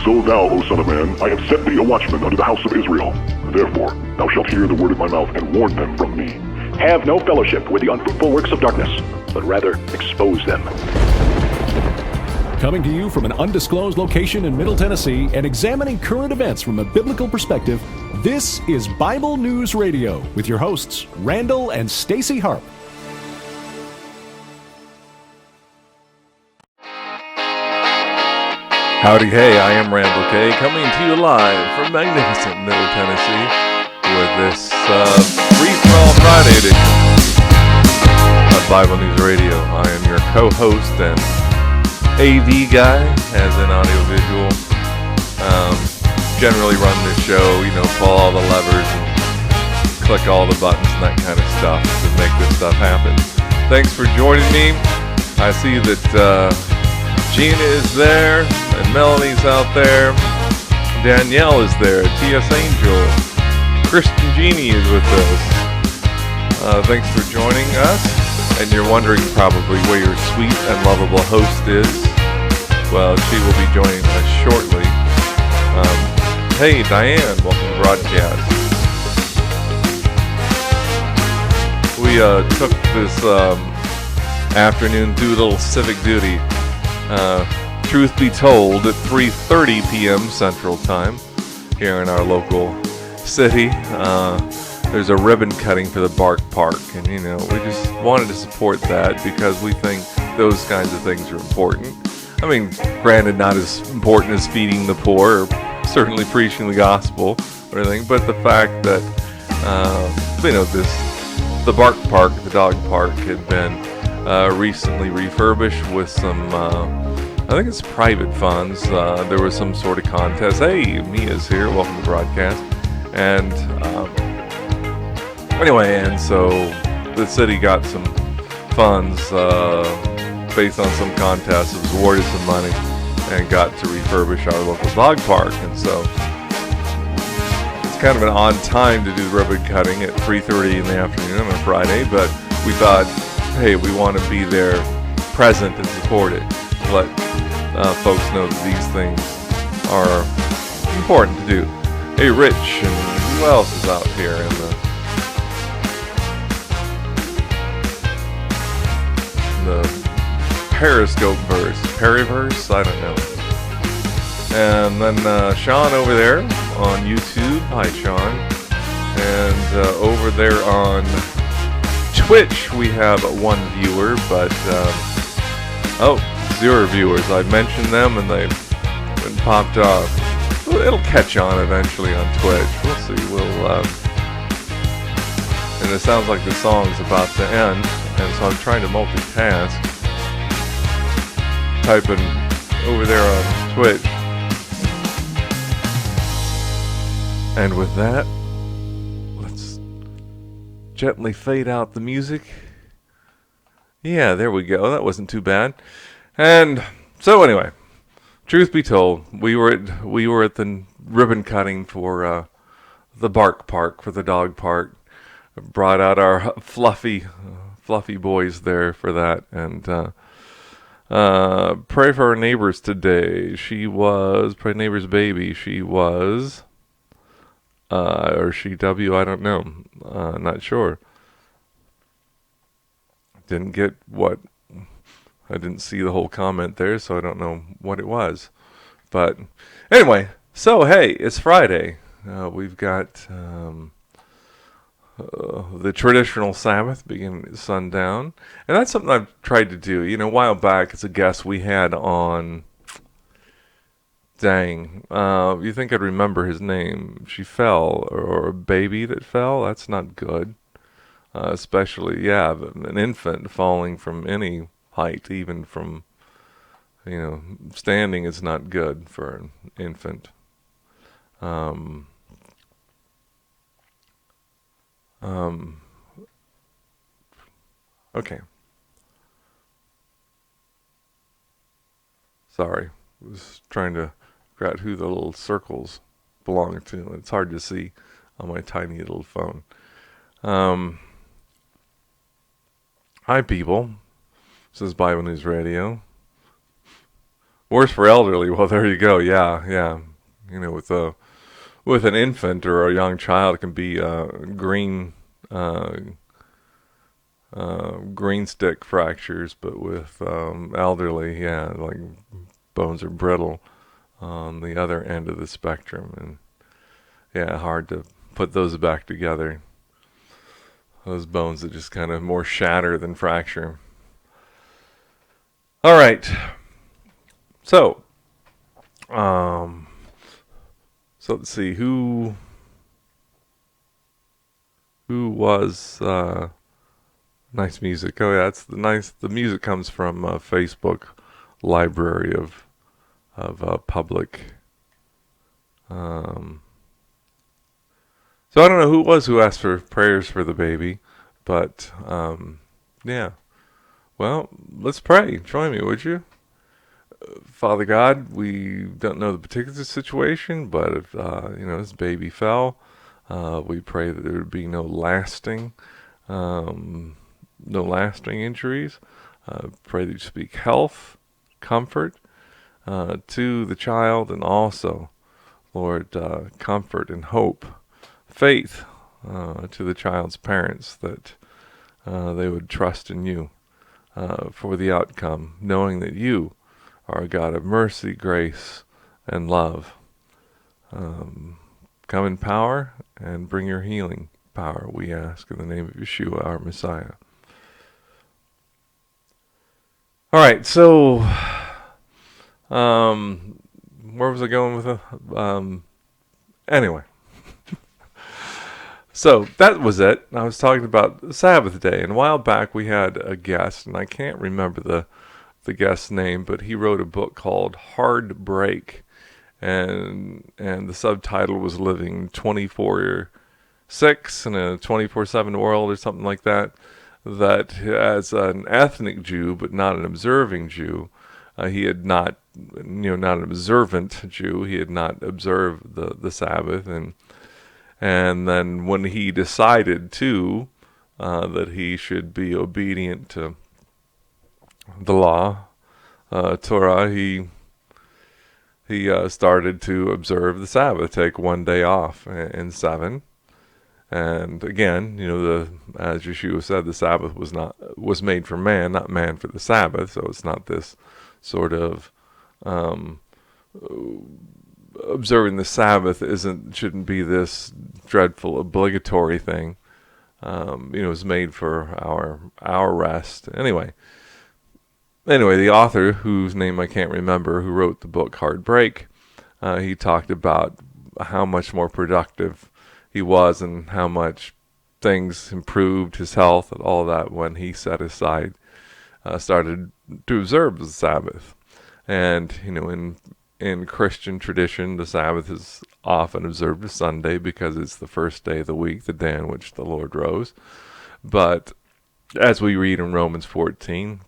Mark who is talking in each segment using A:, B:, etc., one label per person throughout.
A: So thou, O son of man, I have set thee a watchman unto the house of Israel. Therefore, thou shalt hear the word of my mouth, and warn them from me.
B: Have no fellowship with the unfruitful works of darkness, but rather expose them.
C: Coming to you from an undisclosed location in Middle Tennessee and examining current events from a biblical perspective, this is Bible News Radio with your hosts, Randall and Stacy Harp.
D: Howdy, hey, I am Randall Kay, coming to you live from magnificent Middle Tennessee with this Free-For-All Friday edition of Bible News Radio. I am your co-host and AV guy, as in audio-visual. Generally run this show, pull all the levers and click all the buttons and that kind of stuff to make this stuff happen. Thanks for joining me. I see that Gina is there, and Melanie's out there. Danielle is there. T.S. Angel. Kristen Genie is with us. Thanks for joining us. And you're wondering probably where your sweet and lovable host is. Well, she will be joining us shortly. Hey, Diane, welcome to the broadcast. We took this afternoon to do a little civic duty. Truth be told, at 3:30 p.m. Central Time here in our local city, there's a ribbon cutting for the Bark Park, and we just wanted to support that because we think those kinds of things are important. I mean, granted, not as important as feeding the poor or certainly preaching the gospel or anything, but the fact that the Bark Park, the dog park, had been recently refurbished with some, I think it's private funds. There was some sort of contest. Hey, Mia's here. Welcome to the broadcast. And anyway, and so the city got some funds based on some contest. It was awarded some money and got to refurbish our local dog park. And so it's kind of an odd time to do ribbon cutting at 3:30 in the afternoon on a Friday, but we thought, hey, we want to be there present and support it. Let folks know that these things are important to do. Hey, Rich, and who else is out here in the Periscope verse? Periverse? I don't know. And then Sean over there on YouTube. Hi, Sean. And over there on Twitch, we have one viewer, but, 0 viewers. I mentioned them and they've been popped off. Well, it'll catch on eventually on Twitch. We'll see. And it sounds like the song's about to end, and so I'm trying to multitask. Typing over there on Twitch. And with that, let's gently fade out the music. Yeah, there we go. That wasn't too bad. And so anyway, truth be told, we were at the ribbon cutting for the Bark Park, for the dog park. Brought out our fluffy boys there for that. And pray for our neighbors today. Pray neighbor's baby. She was, or she W, I don't know. Not sure. Didn't get what. I didn't see the whole comment there, so I don't know what it was. But anyway, so hey, it's Friday. We've got the traditional Sabbath beginning at sundown. And that's something I've tried to do. A while back, as a guest we had on... Dang. You think I'd remember his name. She fell, or a baby that fell? That's not good. Especially, an infant falling from any height, even from, standing is not good for an infant. Okay. Sorry. I was trying to figure out who the little circles belong to. It's hard to see on my tiny little phone. Hi, people. This is Bible News Radio. Worse for elderly. Well, there you go. Yeah. You know, with an infant or a young child, it can be green stick fractures, but with elderly, yeah, like bones are brittle on the other end of the spectrum, and yeah, hard to put those back together. Those bones that just kind of more shatter than fracture. All right. So let's see who was nice music. Oh yeah, the music comes from Facebook library of public. So I don't know who it was who asked for prayers for the baby, but yeah. Well, let's pray. Join me, would you? Father God, we don't know the particular situation, but if this baby fell, we pray that there would be no lasting injuries. Pray that you speak health, comfort to the child, and also, Lord, comfort and hope, faith to the child's parents, that they would trust in you for the outcome, knowing that you are a God of mercy, grace, and love. Come in power and bring your healing power, we ask in the name of Yeshua, our Messiah. All right, so where was I going with it? Anyway. So that was it. I was talking about the Sabbath day, and a while back we had a guest, and I can't remember the guest's name, but he wrote a book called Hard Break, and the subtitle was Living 24/6 in a 24/7 world or something like that. That as an ethnic Jew, but not an observing Jew, he had not, not an observant Jew. He had not observed the Sabbath, and then when he decided to, that he should be obedient to the law, Torah, he started to observe the Sabbath, take one day off in 7. And again, as Yeshua said, the Sabbath was made for man, not man for the Sabbath. So it's not this sort of observing the Sabbath shouldn't be this dreadful obligatory thing. It was made for our rest. Anyway, the author, whose name I can't remember, who wrote the book Hard Break, he talked about how much more productive he was and how much things improved his health and all that when he set aside, started to observe the Sabbath. And, in Christian tradition, the Sabbath is often observed as Sunday because it's the first day of the week, the day on which the Lord rose. But as we read in Romans 14,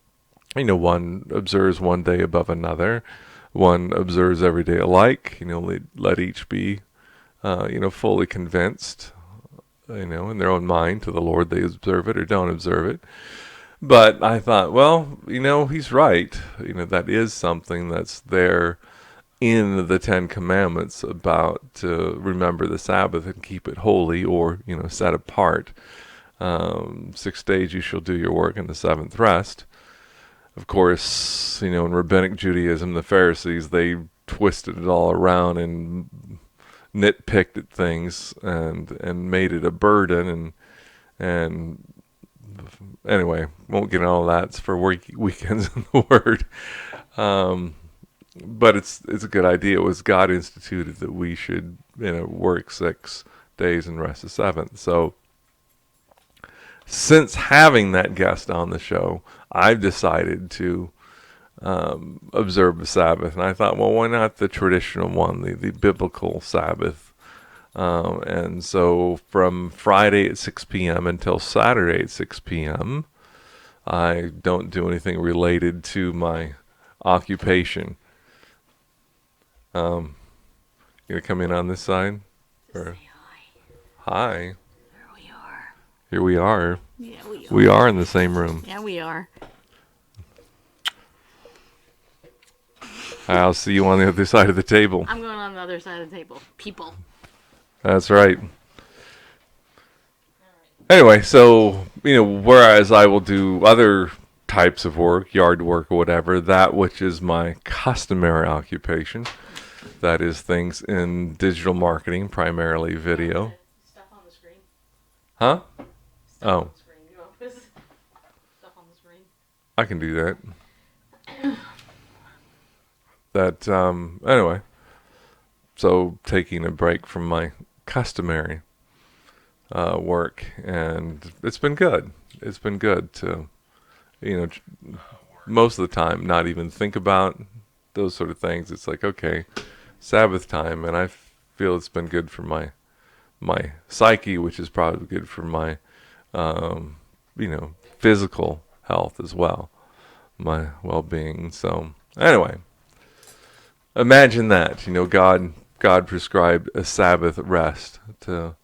D: one observes one day above another. One observes every day alike. Let each be, fully convinced, in their own mind to the Lord they observe it or don't observe it. But I thought, well, he's right. That is something that's there in the 10 Commandments about to remember the Sabbath and keep it holy or, set apart. 6 days you shall do your work, and the 7th rest. Of course, in Rabbinic Judaism, the Pharisees, they twisted it all around and nitpicked at things and made it a burden and anyway, won't get into all that. It's for weekends in the Word. But it's a good idea. It was God instituted that we should work 6 days and rest the 7th. So since having that guest on the show, I've decided to observe the Sabbath, and I thought, well, why not the traditional one, the biblical Sabbath? And so from Friday at 6 p.m. until Saturday at 6 p.m., I don't do anything related to my occupation. You gonna come in on this side? Or hi. Here we are.
E: Yeah, we are.
D: We are in the same room.
E: Yeah, we are.
D: I'll see you on the other side of the table.
E: I'm going on the other side of the table. People.
D: That's right. Anyway, so, whereas I will do other types of work, yard work or whatever, that which is my customary occupation, that is things in digital marketing, primarily video.
E: Stuff on the screen.
D: Huh?
E: Stuff
D: Oh.
E: on the screen. You want this? Stuff on the screen.
D: I can do that. Anyway. So, taking a break from my customary work, and it's been good. It's been good to, most of the time not even think about those sort of things. It's like, okay, Sabbath time, and I feel it's been good for my psyche, which is probably good for my, physical health as well, my well-being. So anyway, imagine that, God prescribed a Sabbath rest to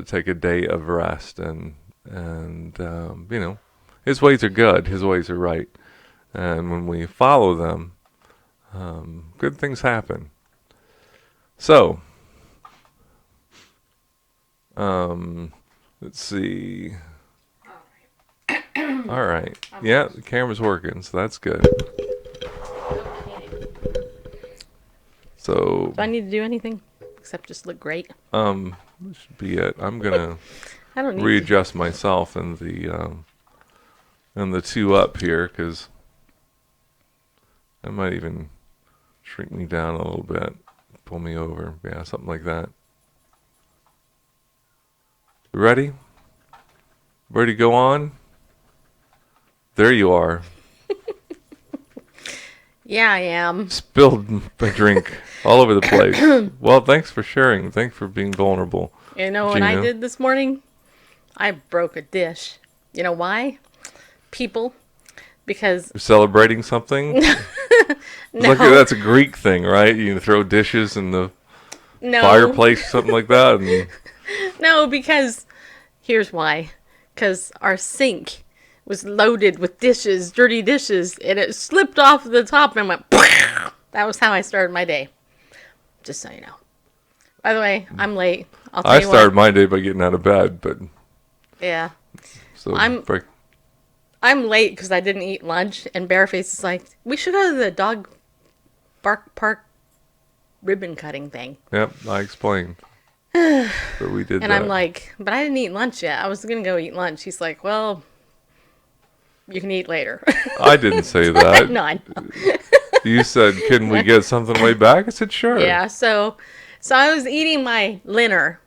D: take a day of rest, and His ways are good, His ways are right, and when we follow them, good things happen. So, let's see. All right. Yeah, the camera's working, so that's good. So,
E: Do I need to do anything except just look great?
D: this should be it. I'm gonna
E: I don't need
D: readjust myself in the two up here, because I might even shrink me down a little bit, pull me over, yeah, something like that. Ready? Ready to go on? There you are.
E: Yeah, I am.
D: Spilled my drink all over the place. Well, thanks for sharing. Thanks for being vulnerable.
E: You know what I
D: Gina.
E: did this morning? I broke a dish. You know why? People. Because
D: You're celebrating something?
E: no,
D: That's a Greek thing, right? You can throw dishes in the
E: no,
D: fireplace, something like that. And
E: no, because here's why. Because our sink was loaded with dishes, dirty dishes, and it slipped off the top and went. That was how I started my day. Just so you know. By the way, I'm late. I'll tell
D: I
E: you
D: started
E: what.
D: my day by getting out of bed, but
E: Yeah.
D: so
E: I'm late because I didn't eat lunch, and Bareface is like, we should go to the dog park ribbon cutting thing.
D: Yep, I explained. But we did
E: And
D: that.
E: I'm like, but I didn't eat lunch yet. I was going to go eat lunch. He's like, well, you can eat later.
D: I didn't say that.
E: No, I know.
D: You said, can we get something way back? I said, sure.
E: Yeah, so I was eating my dinner.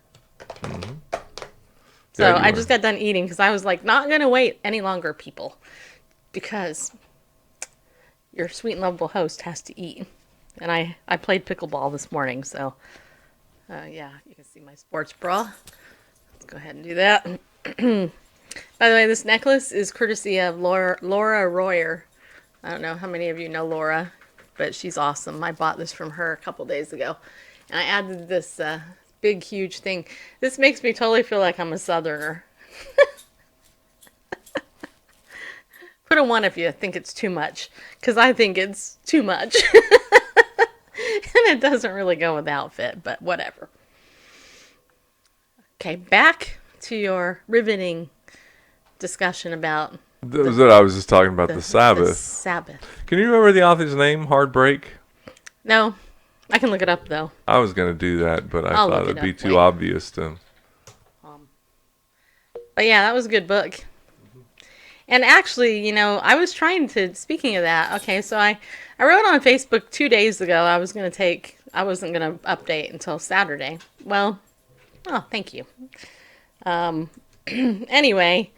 E: So
D: Yeah, you
E: I
D: were.
E: just got done eating because I was like, not going to wait any longer, people. Because your sweet and lovable host has to eat. And I played pickleball this morning, so yeah, you can see my sports bra. Let's go ahead and do that. By the way, this necklace is courtesy of Laura Royer. I don't know how many of you know Laura, but she's awesome. I bought this from her a couple days ago. And I added this big, huge thing. This makes me totally feel like I'm a Southerner. Put a 1 if you think it's too much, because I think it's too much. And it doesn't really go with the outfit, but whatever. Okay, back to your riveting discussion about
D: That was it. I was just talking about the
E: the
D: Sabbath.
E: Sabbath.
D: Can you remember the author's name? Heartbreak?
E: No, I can look it up, though.
D: I was going to do that, but I
E: I'll
D: thought
E: look it
D: it'd be
E: up
D: too
E: later.
D: obvious to.
E: But yeah, that was a good book. And actually, you know, I was trying to, speaking of that, okay, so I wrote on Facebook 2 days ago I wasn't going to update until Saturday. Well, oh, thank you. Anyway,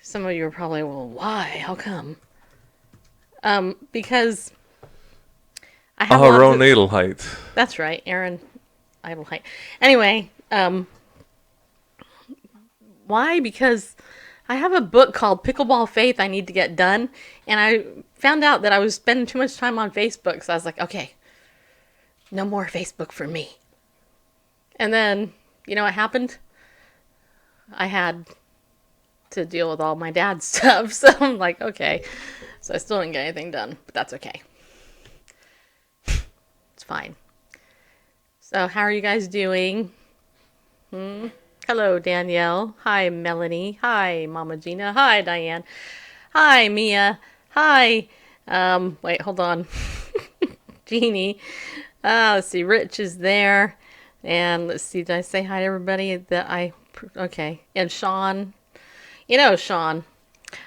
E: some of you are probably, well, why? How come? Because I have lots
D: Ron
E: of-
D: Edelheit.
E: That's right, Aaron Idleheight. Anyway, why? Because I have a book called Pickleball Faith I need to get done, and I found out that I was spending too much time on Facebook, so I was like, okay, no more Facebook for me. And then, you know what happened? I had to deal with all my dad's stuff, so I'm like, okay. So I still didn't get anything done, but that's okay. fine. So how are you guys doing? Hello, Danielle. Hi, Melanie. Hi, Mama Gina. Hi, Diane. Hi, Mia. Hi. Wait, hold on. Jeannie. Let's see. Rich is there. And let's see. Did I say hi to everybody okay. And Sean. You know, Sean.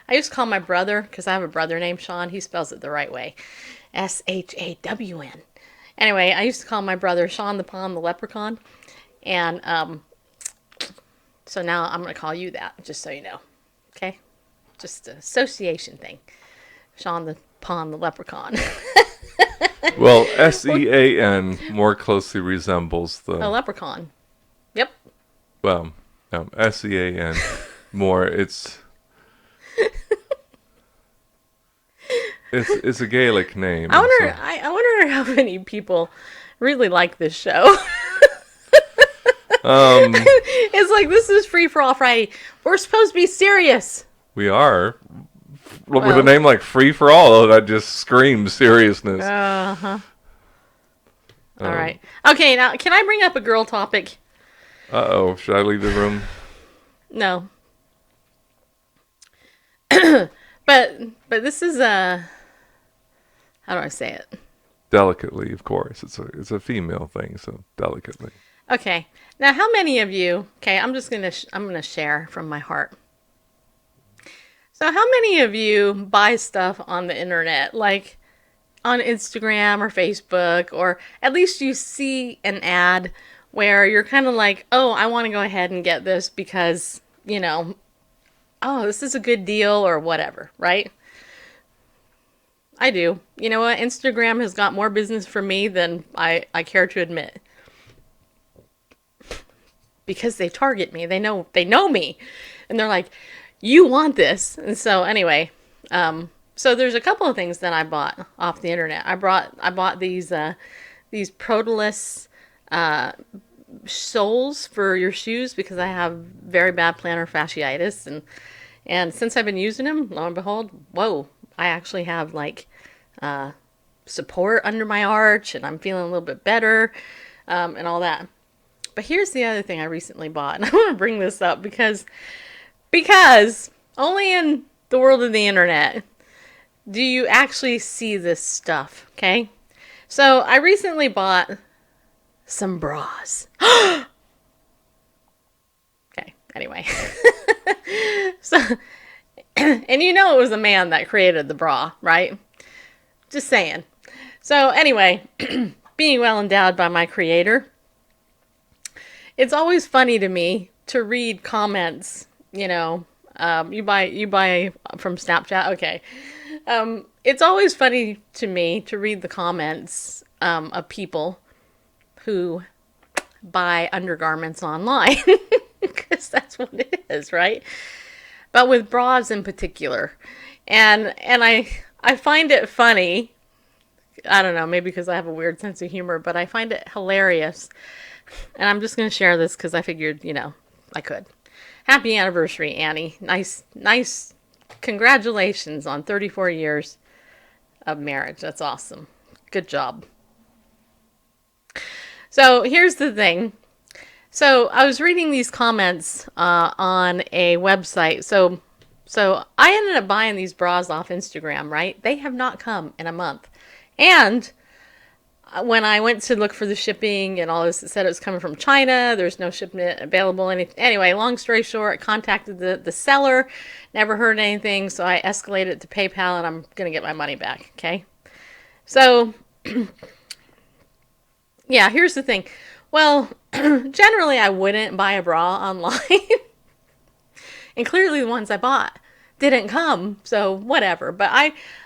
E: I used to call my brother, because I have a brother named Sean. He spells it the right way. Shawn. Anyway, I used to call my brother Sean the Pawn the Leprechaun. And so now I'm going to call you that, just so you know. Okay? Just an association thing. Sean the Pawn the Leprechaun.
D: Well, Sean more closely resembles
E: A leprechaun. Yep.
D: Well, Sean more. It's a Gaelic name.
E: I wonder how many people really like this show. It's like, this is Free for All Friday. We're supposed to be serious.
D: We are. With a name like Free for All, that just screams seriousness.
E: Uh-huh. All right. Okay, now, can I bring up a girl topic?
D: Uh-oh. Should I leave the room?
E: No. But this is how do I say it?
D: Delicately, of course. It's a female thing, so delicately.
E: Okay. Now, how many of you? Okay, I'm gonna share from my heart. So, how many of you buy stuff on the internet, like on Instagram or Facebook, or at least you see an ad where you're kind of like, oh, I want to go ahead and get this because, oh, this is a good deal or whatever, right? I do. You know what? Instagram has got more business for me than I care to admit. Because they target me. They know me. And they're like, you want this. And so anyway, so there's a couple of things that I bought off the internet. I bought these Protilus soles for your shoes because I have very bad plantar fasciitis, and since I've been using them, lo and behold, whoa, I actually have like support under my arch, and I'm feeling a little bit better, and all that. But here's the other thing I recently bought, and I want to bring this up because only in the world of the internet do you actually see this stuff, okay? So I recently bought some bras. Okay, anyway. So, and you know it was a man that created the bra, right? Just saying. So anyway, being well endowed by my creator, it's always funny to me to read comments, you buy from Snapchat, okay. It's always funny to me to read the comments of people who buy undergarments online, because that's what it is, right? But with bras in particular, and I find it funny. I don't know, maybe because I have a weird sense of humor, but I find it hilarious. And I'm just going to share this because I figured, I could. Happy anniversary, Annie. Nice. Congratulations on 34 years of marriage. That's awesome. Good job. So here's the thing. So I was reading these comments on a website. So I ended up buying these bras off Instagram, right? They have not come in a month. And when I went to look for the shipping and all this, it said it was coming from China. There's no shipment available. Anyway, long story short, I contacted the seller. Never heard anything. So I escalated it to PayPal, and I'm going to get my money back. Okay. So, yeah, here's the thing. Well, generally I wouldn't buy a bra online. And clearly the ones I bought didn't come. So whatever. But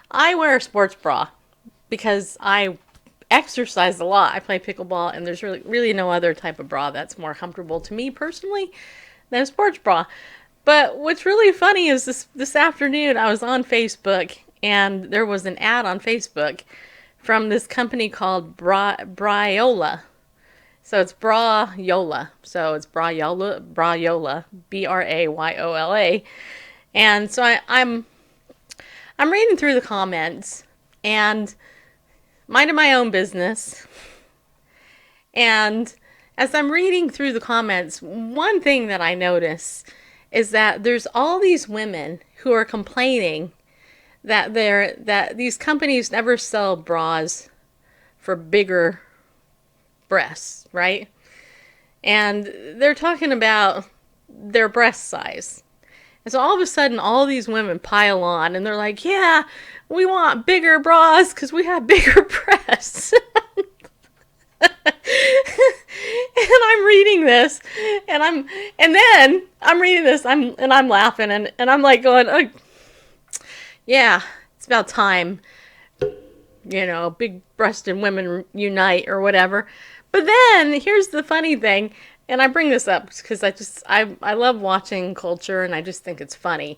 E: I wear a sports bra because I exercise a lot. I play pickleball, and there's really no other type of bra that's more comfortable to me personally than a sports bra. But what's really funny is this afternoon I was on Facebook, and there was an ad on Facebook from this company called Bryola. So it's Bryola. So it's Bryola, Bryola. And so I'm reading through the comments and minding my own business, And as I'm reading through the comments, one thing that I notice is that there's all these women who are complaining that these companies never sell bras for bigger breasts, right? And they're talking about their breast size. And so all of a sudden, all these women pile on, and they're like, yeah, we want bigger bras because we have bigger breasts. And I'm reading this, and I'm reading this, and I'm laughing, and I'm like going, oh, yeah, it's about time, big-breasted women unite or whatever. But then here's the funny thing, and I bring this up because I love watching culture, and I just think it's funny.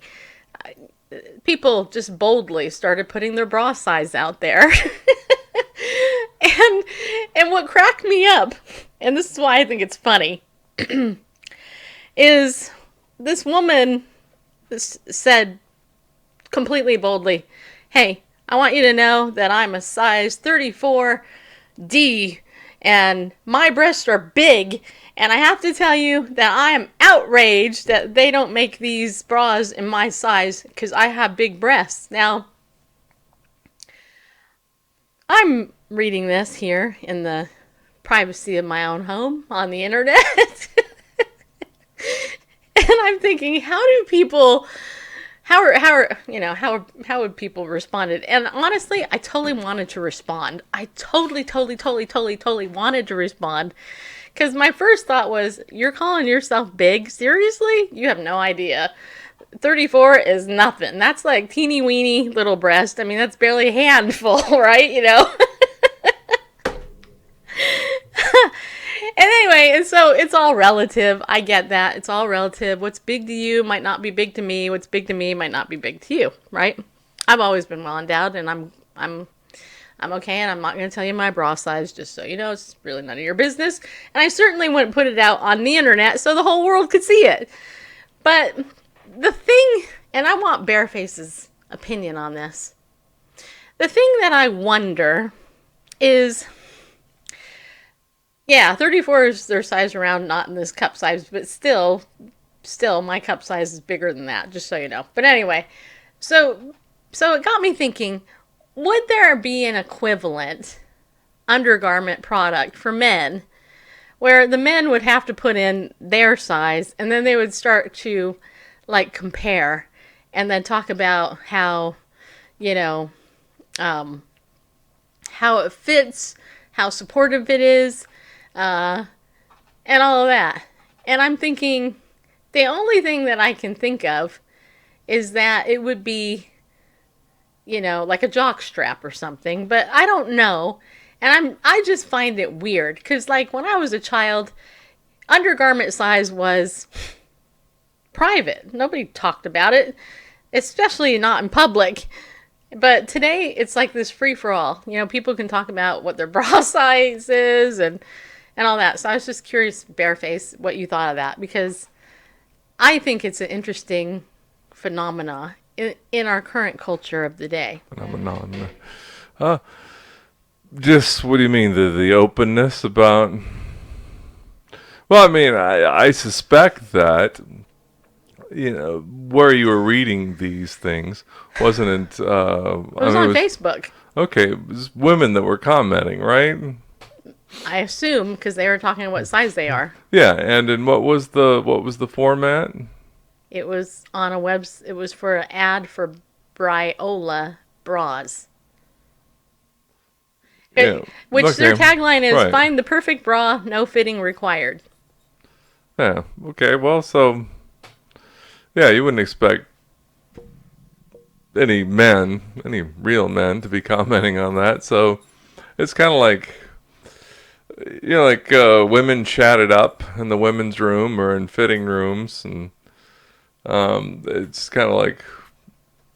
E: People just boldly started putting their bra size out there. And what cracked me up, and this is why I think it's funny, is this woman said completely boldly, hey, I want you to know that I'm a size 34D and my breasts are big, and I have to tell you that I am outraged that they don't make these bras in my size because I have big breasts. Now, I'm reading this here in the privacy of my own home on the internet. And I'm thinking, how would people respond? And honestly, I totally wanted to respond. I totally wanted to respond. Because my first thought was, you're calling yourself big? Seriously? You have no idea. 34 is nothing. That's like teeny weeny little breast. I mean, that's barely a handful, right? And anyway, and so it's all relative. I get that. It's all relative. What's big to you might not be big to me. What's big to me might not be big to you, right? I've always been well endowed, and I'm okay, and I'm not going to tell you my bra size, just so you know. It's really none of your business. And I certainly wouldn't put it out on the internet so the whole world could see it. But the thing, and I want Bareface's opinion on this. The thing that I wonder is, yeah, 34 is their size around, not in this cup size, but still my cup size is bigger than that, just so you know. But anyway, so it got me thinking, would there be an equivalent undergarment product for men where the men would have to put in their size, and then they would start to like compare and then talk about how, how it fits, how supportive it is, and all of that. And I'm thinking, the only thing that I can think of is that it would be, like a jock strap or something, but I don't know. And I just find it weird, because like when I was a child, undergarment size was private. Nobody talked about it, especially not in public. But today it's like this free-for-all. People can talk about what their bra size is and all that. So I was just curious, Bareface, what you thought of that, because I think it's an interesting phenomena in our current culture of the day.
D: Phenomenon. Just, what do you mean, the openness about? Well, I mean, I suspect that, where you were reading these things, wasn't it?
E: It was on Facebook.
D: Okay, it was women that were commenting, right?
E: I assume, because they were talking about what size they are.
D: Yeah, and what was the format?
E: It was on it was for an ad for Briola bras.
D: Yeah.
E: Which their tagline is,
D: right.
E: Find the perfect bra, no fitting required.
D: Yeah, okay, well, so, yeah, you wouldn't expect any real men to be commenting on that, so it's kind of like, women chatted up in the women's room or in fitting rooms, and it's kind of like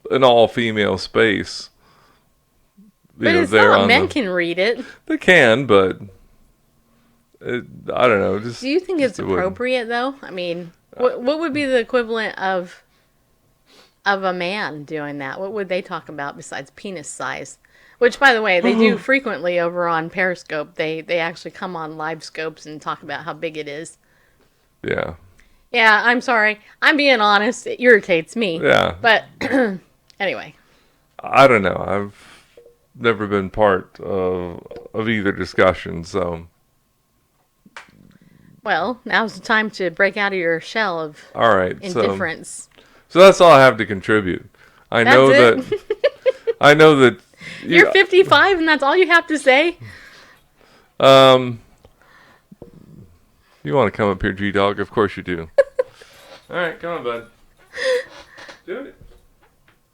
D: an all-female space.
E: But it's not, men can read it.
D: They can, but I don't know.
E: Do you think it's appropriate, though? I mean, what would be the equivalent of a man doing that? What would they talk about besides penis size? Which, by the way, they do frequently over on Periscope. They actually come on live scopes and talk about how big it is.
D: Yeah.
E: Yeah, I'm sorry. I'm being honest. It irritates me.
D: Yeah.
E: But anyway.
D: I don't know. I've never been part of either discussion, so.
E: Well, now's the time to break out of your shell of
D: All right.
E: indifference.
D: So that's all I have to contribute. I know
E: That's it?
D: that. I know that.
E: You're 55 and that's all you have to say?
D: You want to come up here, G-Dog? Of course you do. All right, come on, bud. Do it.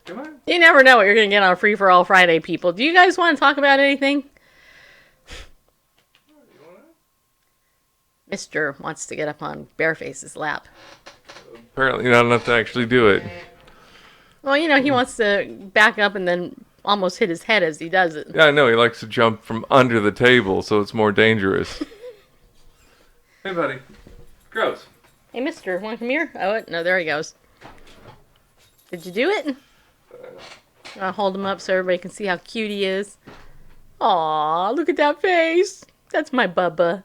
D: Come on.
E: You never know what you're going to get on Free for All Friday, people. Do you guys want to talk about anything? Mr. wants to get up on Bareface's lap.
D: Apparently not enough to actually do it.
E: Well, you know, he wants to back up and then almost hit his head as he does it.
D: Yeah, I know. He likes to jump from under the table, so it's more dangerous. Hey, buddy. Gross.
E: Hey, mister, want to come here? Oh, no, there he goes. Did you do it? I'll hold him up so everybody can see how cute he is. Aw, look at that face. That's my Bubba.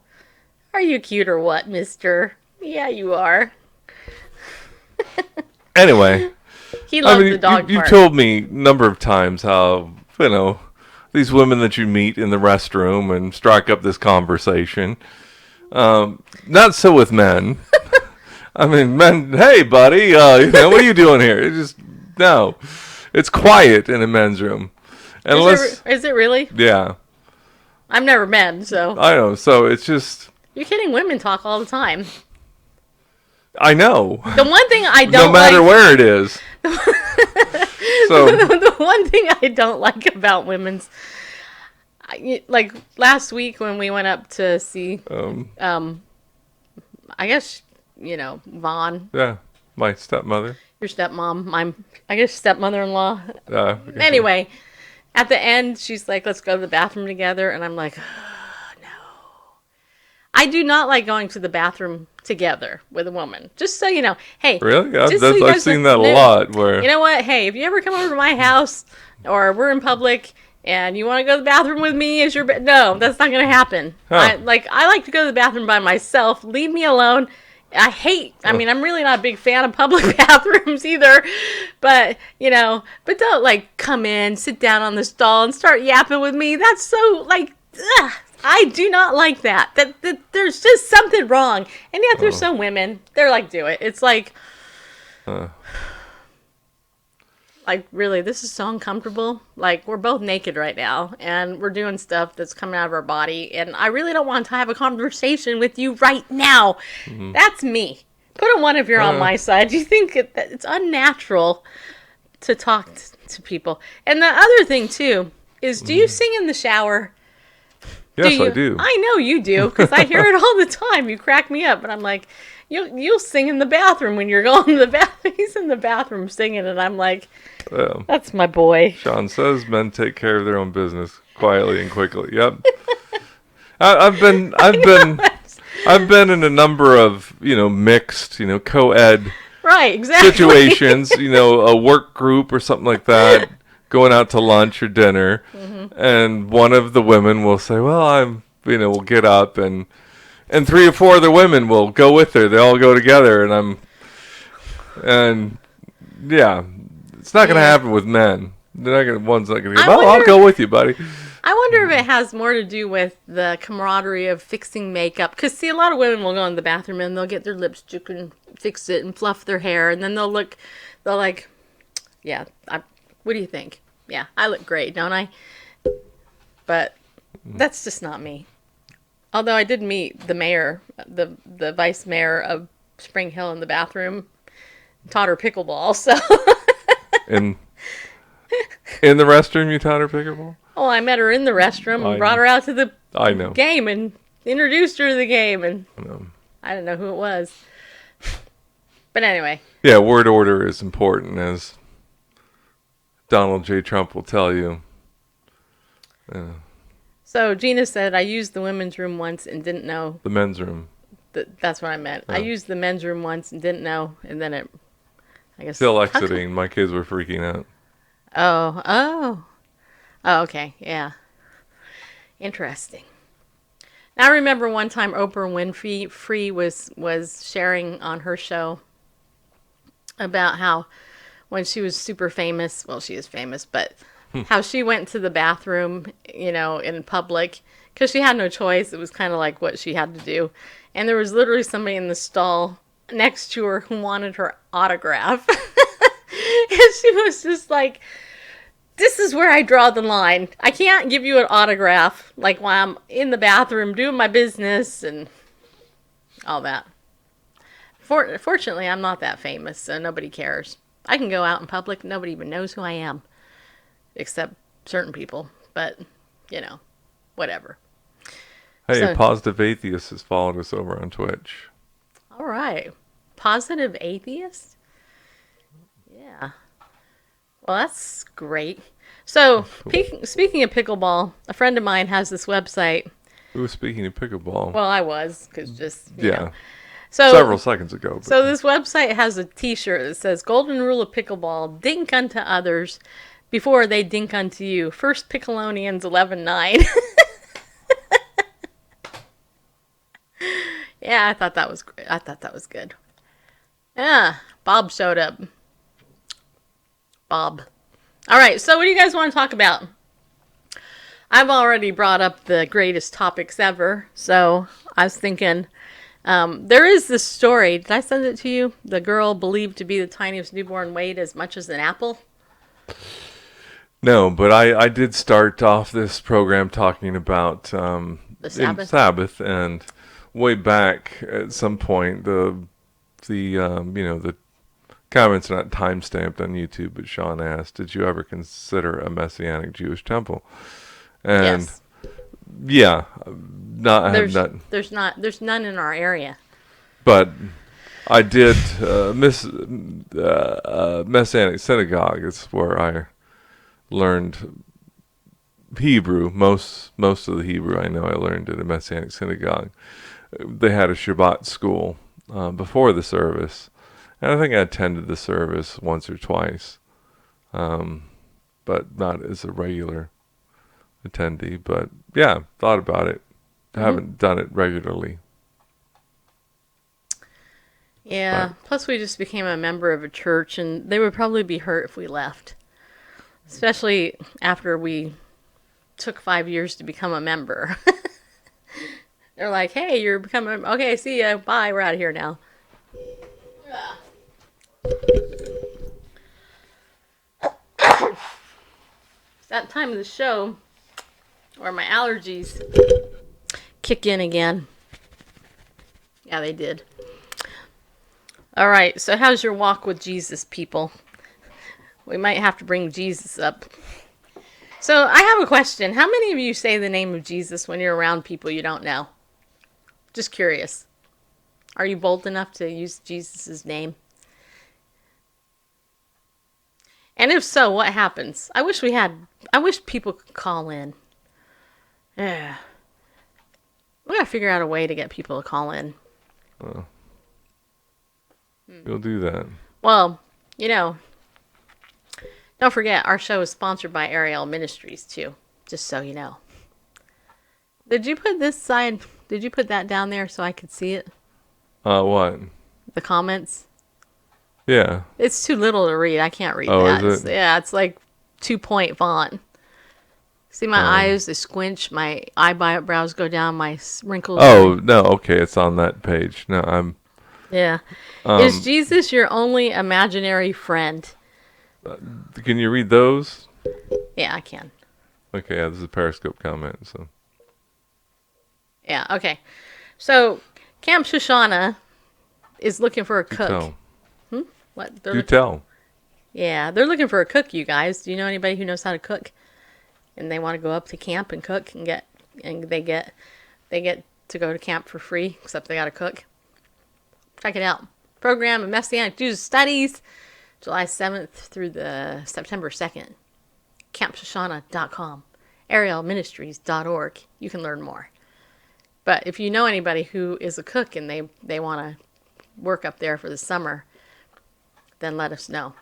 E: Are you cute or what, mister? Yeah, you are.
D: Anyway.
E: He loves the dog part.
D: You told me a number of times how, you know, these women that you meet in the restroom and strike up this conversation. Not so with men. I mean, men, hey, buddy, what are you doing here? It's just, no. It's quiet in a men's room.
E: Is it really?
D: Yeah.
E: I've never been, so.
D: I know, so it's just.
E: You're kidding, women talk all the time.
D: I know.
E: The one thing I don't
D: no matter
E: like,
D: where it is. So
E: the one thing I don't like about women's, like last week when we went up to see, I guess, you know, Vaughn.
D: Yeah, my stepmother.
E: Your stepmom, I guess stepmother-in-law.
D: Anyway,
E: at the end, she's like, let's go to the bathroom together. And I'm like, oh, no. I do not like going to the bathroom together with a woman. Just so you know. Hey.
D: Really?
E: I've
D: seen that a lot. Where
E: you know what? Hey, if you ever come over to my house or we're in public and you want to go to the bathroom with me as your no, that's not going to happen.
D: Huh.
E: I like to go to the bathroom by myself. Leave me alone. I mean, I'm really not a big fan of public bathrooms either, but, you know, but don't, like, come in, sit down on the stall and start yapping with me. That's so, like, ugh, I do not like that. That there's just something wrong. And yet there's some women, they're like, do it. It's like, like, really, this is so uncomfortable. Like, we're both naked right now, and we're doing stuff that's coming out of our body, and I really don't want to have a conversation with you right now. Mm-hmm. That's me. Put a 1 if you're on my side. Do you think that it's unnatural to talk to people? And the other thing, too, is do you sing in the shower?
D: Yes, I do.
E: I know you do, because I hear it all the time. You crack me up, and I'm like, you'll sing in the bathroom when you're going to the bathroom. He's in the bathroom singing, and I'm like, that's my boy.
D: Sean says men take care of their own business quietly and quickly. Yep. I've been in a number of, you know, mixed, you know, co-ed
E: right, exactly.
D: situations, you know, a work group or something like that, going out to lunch or dinner, and one of the women will say, well, we'll get up, and 3 or 4 other women will go with her. They all go together, and yeah, it's not going to happen with men. One's not going to go, I'll go with you, buddy.
E: I wonder if it has more to do with the camaraderie of fixing makeup. Because, see, a lot of women will go in the bathroom and they'll get their lipstick and fix it and fluff their hair. And then they'll like, yeah, what do you think? Yeah, I look great, don't I? But that's just not me. Although I did meet the mayor, the vice mayor of Spring Hill in the bathroom, taught her pickleball, so.
D: In the restroom, you taught her pickleball?
E: Oh, I met her in the restroom and brought her out to the game and introduced her to the game, and I don't know who it was. But anyway.
D: Yeah, word order is important, as Donald J. Trump will tell you.
E: So Gina said, I used the women's room once and didn't know.
D: The men's room.
E: That's what I meant. I used the men's room once and didn't know, and then I guess.
D: Still exiting. My kids were freaking out.
E: Oh. Oh, okay. Yeah. Interesting. Now, I remember one time Oprah Winfrey was sharing on her show about how when she was super famous, well, she is famous, but how she went to the bathroom, in public because she had no choice. It was kind of like what she had to do. And there was literally somebody in the stall next to her who wanted her autograph. And she was just like, this is where I draw the line. I can't give you an autograph like while I'm in the bathroom doing my business and all that. Fortunately, I'm not that famous, so nobody cares. I can go out in public, nobody even knows who I am, except certain people. But, whatever.
D: Hey,
E: So-
D: Positive Atheist is following us over on Twitch.
E: All right. Positive atheist? Yeah. Well, that's great. So, speaking of pickleball, a friend of mine has this website.
D: Who was speaking of pickleball?
E: Well, I was, because just,
D: yeah,
E: So,
D: several seconds ago. But
E: So this website has a t-shirt that says, Golden Rule of Pickleball, dink unto others before they dink unto you. First Picklonians 11:9. Yeah, I thought that was great. I thought that was good. Yeah, Bob showed up. Bob. All right, so what do you guys want to talk about? I've already brought up the greatest topics ever, so I was thinking, there is this story. Did I send it to you? The girl believed to be the tiniest newborn weighed as much as an apple.
D: no, but I did start off this program talking about
E: The Sabbath?
D: Sabbath, and way back at some point the comments are not time stamped on YouTube, but Sean asked, "Did you ever consider a Messianic Jewish temple?" And
E: Yes.
D: yeah,
E: There's none in our area.
D: but I did Messianic Synagogue. It's where I learned Hebrew. Most of the Hebrew I know I learned at a Messianic Synagogue. They had a Shabbat school before the service, and I think I attended the service once or twice, but not as a regular attendee. But yeah, thought about it. Haven't done it regularly.
E: Yeah. Plus, we just became a member of a church, and they would probably be hurt if we left. Especially after we took 5 years to become a member. They're like, hey, you're becoming... Okay, see ya. Bye. We're out of here now. It's that time of the show where my allergies kick in again. Yeah, they did. All right, so how's your walk with Jesus, people? We might have to bring Jesus up. So I have a question. How many of you say the name of Jesus when you're around people you don't know? Just curious. Are you bold enough to use Jesus' name? And if so, what happens? I wish people could call in. Yeah. We gotta figure out a way to get people to call in.
D: You'll do that.
E: Well, don't forget, our show is sponsored by Ariel Ministries, too. Just so you know. Did you put that down there so I could see it?
D: What?
E: The comments?
D: Yeah.
E: It's too little to read. I can't read
D: Oh,
E: that.
D: is it?
E: Yeah, it's like 2-point font. See my eyes, they squinch, my eyebrows go down, my wrinkles.
D: Oh, no, okay, it's on that page. No,
E: Yeah. Is Jesus your only imaginary friend?
D: can you read those?
E: Yeah, I can.
D: Okay, yeah, this is a Periscope comment, so.
E: Yeah, okay. So, Camp Shoshana is looking for a
D: Do
E: cook.
D: tell.
E: What?
D: Do tell.
E: Yeah, they're looking for a cook, you guys. Do you know anybody who knows how to cook? And they want to go up to camp and cook and they get to go to camp for free, except they got to cook. Check it out. Program of Messianic Jews Studies, July 7th through the September 2nd. CampShoshana.com. ArielMinistries.org. You can learn more. But if you know anybody who is a cook and they want to work up there for the summer, then let us know.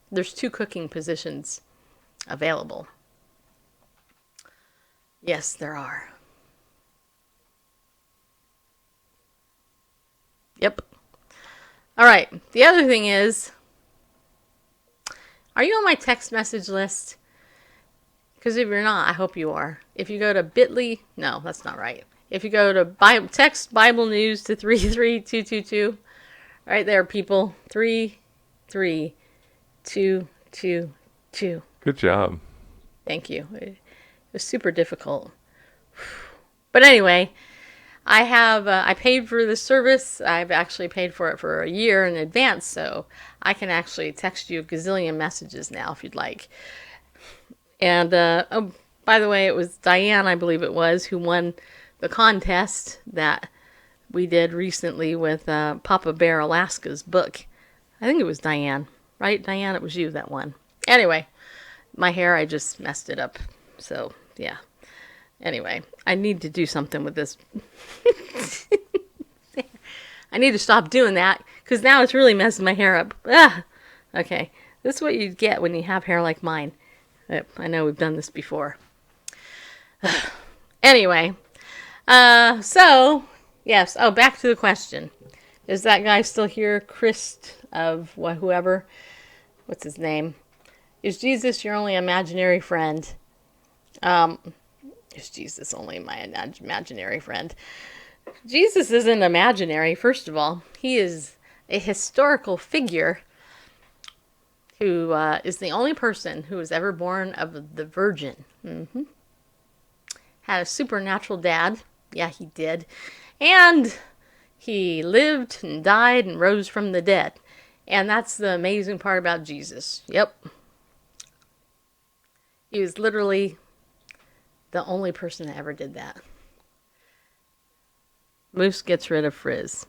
E: There's 2 cooking positions available. Yes, there are. Yep. All right. The other thing is, are you on my text message list? Because if you're not, I hope you are. If you go to bit.ly, no, that's not right. If you go to text Bible News to 33222, right there, people, 33222.
D: Good job.
E: Thank you. It was super difficult. But anyway, I paid for the service. I've actually paid for it for a year in advance, so I can actually text you a gazillion messages now if you'd like. And, oh, by the way, it was Diane, I believe it was, who won the contest that we did recently with Papa Bear Alaska's book. I think it was Diane, right? Diane, it was you that won. Anyway, my hair, I just messed it up. So, yeah. Anyway, I need to do something with this. I need to stop doing that, because now it's really messing my hair up. Ah! Okay, this is what you get when you have hair like mine. I know we've done this before. Anyway, so, yes. Oh, back to the question. Is that guy still here? Chris of whoever? What's his name? Is Jesus your only imaginary friend? Is Jesus only my imaginary friend? Jesus isn't imaginary, first of all. He is a historical figure who is the only person who was ever born of the Virgin. Had a supernatural dad. Yeah, he did. And he lived and died and rose from the dead. And that's the amazing part about Jesus. Yep. He was literally the only person that ever did that. Moose gets rid of Frizz.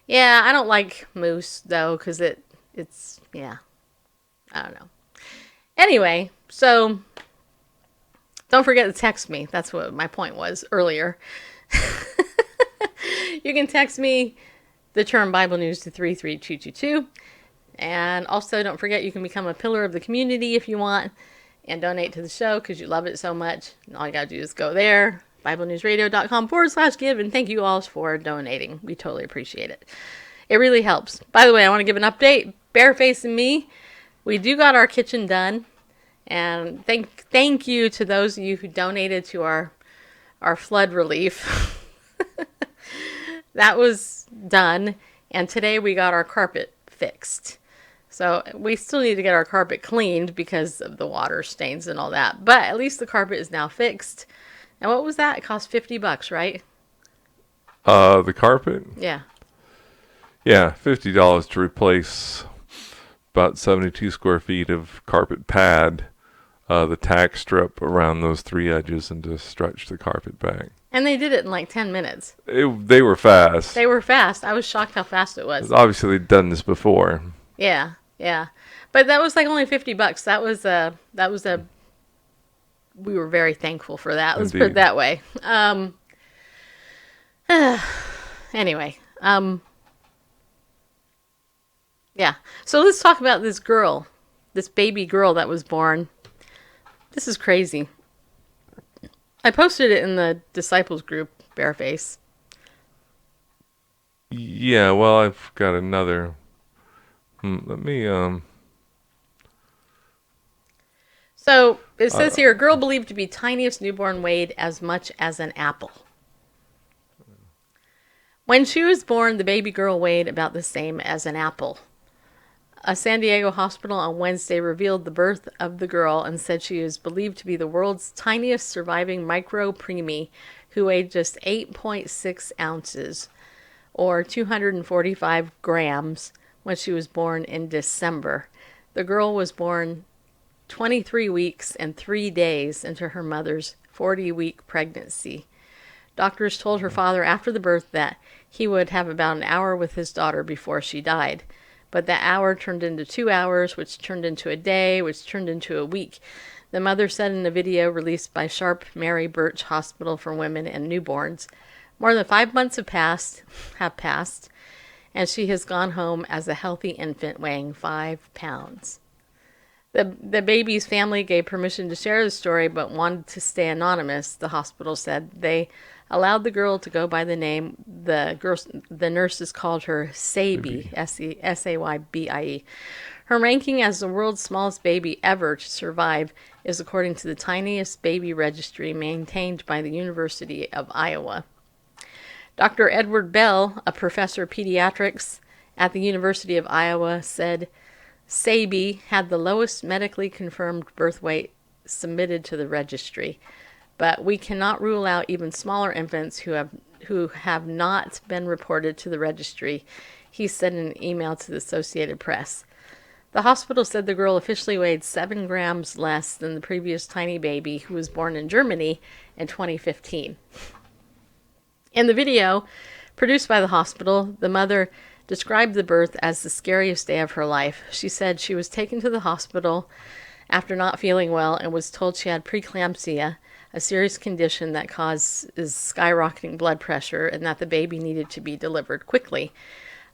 E: Yeah, I don't like Moose, though, because it's, yeah. I don't know. Anyway, so don't forget to text me. That's what my point was earlier. You can text me the term Bible News to 33222. And also, don't forget, you can become a pillar of the community if you want and donate to the show because you love it so much. And all you got to do is go there, BibleNewsRadio.com/give, and thank you all for donating. We totally appreciate it. It really helps. By the way, I want to give an update. Bareface and me, we do got our kitchen done. And thank you to those of you who donated to our flood relief. That was done. And today we got our carpet fixed. So we still need to get our carpet cleaned because of the water stains and all that. But at least the carpet is now fixed. And what was that? It cost $50, right?
D: The carpet?
E: Yeah.
D: Yeah, $50 to replace about 72 square feet of carpet pad, the tack strip around those three edges, and to stretch the carpet back.
E: And they did it in like 10 minutes.
D: They were fast.
E: They were fast. I was shocked how fast it was.
D: Obviously, they'd done this before.
E: Yeah, yeah. But that was like only $50. That was a we were very thankful for that. Let's put it that way. Anyway, yeah. So let's talk about this girl, this baby girl that was born. This is crazy. I posted it in the Disciples group, Bareface.
D: Yeah, well, I've got another. Let me,
E: So, it says here, a girl believed to be tiniest newborn weighed as much as an apple. When she was born, the baby girl weighed about the same as an apple. A San Diego hospital on Wednesday revealed the birth of the girl and said she is believed to be the world's tiniest surviving micro-preemie who weighed just 8.6 ounces, or 245 grams, when she was born in December. The girl was born 23 weeks and 3 days into her mother's 40-week pregnancy. Doctors told her father after the birth that he would have about an hour with his daughter before she died. But that hour turned into 2 hours, which turned into a day, which turned into a week. The mother said in a video released by Sharp Mary Birch Hospital for Women and Newborns, more than 5 months have passed, and she has gone home as a healthy infant weighing 5 pounds. The baby's family gave permission to share the story but wanted to stay anonymous, the hospital said. They allowed the girl to go by the name. The nurses called her Saybie, S-A-Y-B-I-E. Her ranking as the world's smallest baby ever to survive is according to the tiniest baby registry maintained by the University of Iowa. Dr. Edward Bell, a professor of pediatrics at the University of Iowa, said Saybie had the lowest medically confirmed birth weight submitted to the registry, but we cannot rule out even smaller infants who have not been reported to the registry, he said in an email to the Associated Press. The hospital said the girl officially weighed 7 grams less than the previous tiny baby who was born in Germany in 2015. In the video, produced by the hospital, the mother described the birth as the scariest day of her life. She said she was taken to the hospital after not feeling well and was told she had preeclampsia, a serious condition that causes skyrocketing blood pressure, and that the baby needed to be delivered quickly.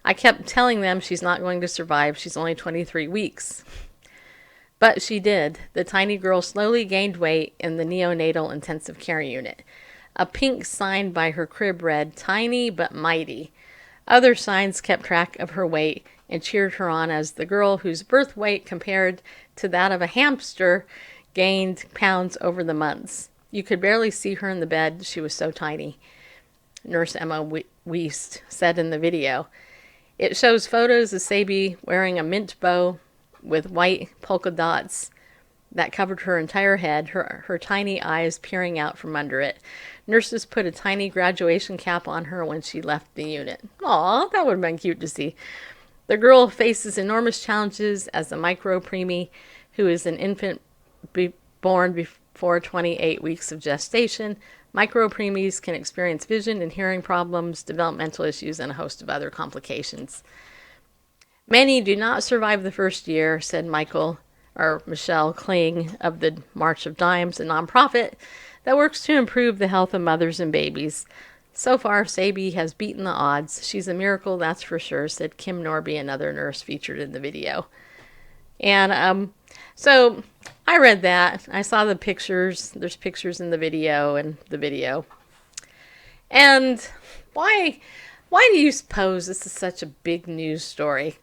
E: I kept telling them she's not going to survive. She's only 23 weeks. But she did. The tiny girl slowly gained weight in the neonatal intensive care unit. A pink sign by her crib read, "Tiny but mighty." Other signs kept track of her weight and cheered her on as the girl, whose birth weight compared to that of a hamster, gained pounds over the months. You could barely see her in the bed. She was so tiny, Nurse Emma Wiest said in the video. It shows photos of Saybie wearing a mint bow with white polka dots that covered her entire head, her tiny eyes peering out from under it. Nurses put a tiny graduation cap on her when she left the unit. Aw, that would have been cute to see. The girl faces enormous challenges as a micro-preemie who is an infant born before 28 weeks of gestation. Micro-preemies can experience vision and hearing problems, developmental issues, and a host of other complications. Many do not survive the first year, said Michelle Kling of the March of Dimes, a nonprofit that works to improve the health of mothers and babies. So far, Saybie has beaten the odds. She's a miracle, that's for sure, said Kim Norby, another nurse featured in the video. And so I read that. I saw the pictures. There's pictures in the video and the video. And why do you suppose this is such a big news story?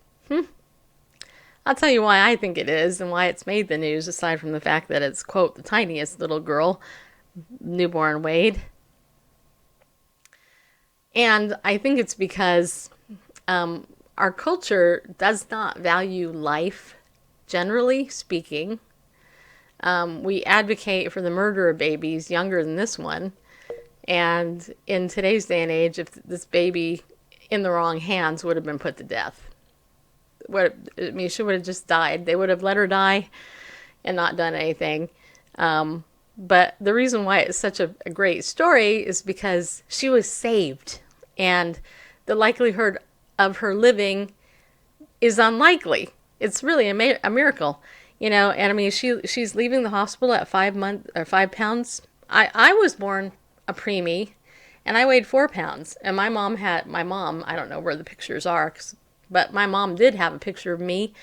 E: I'll tell you why I think it is and why it's made the news, aside from the fact that it's, quote, the tiniest little girl, newborn Wade. And I think it's because our culture does not value life, generally speaking. We advocate for the murder of babies younger than this one. And in today's day and age, if this baby in the wrong hands would have been put to death. She would have just died. They would have let her die and not done anything. But the reason why it's such a great story is because she was saved. And the likelihood of her living is unlikely. It's really a miracle. And I mean, she's leaving the hospital at 5 pounds. I was born a preemie, and I weighed 4 pounds. And my mom, I don't know where the pictures are, but my mom did have a picture of me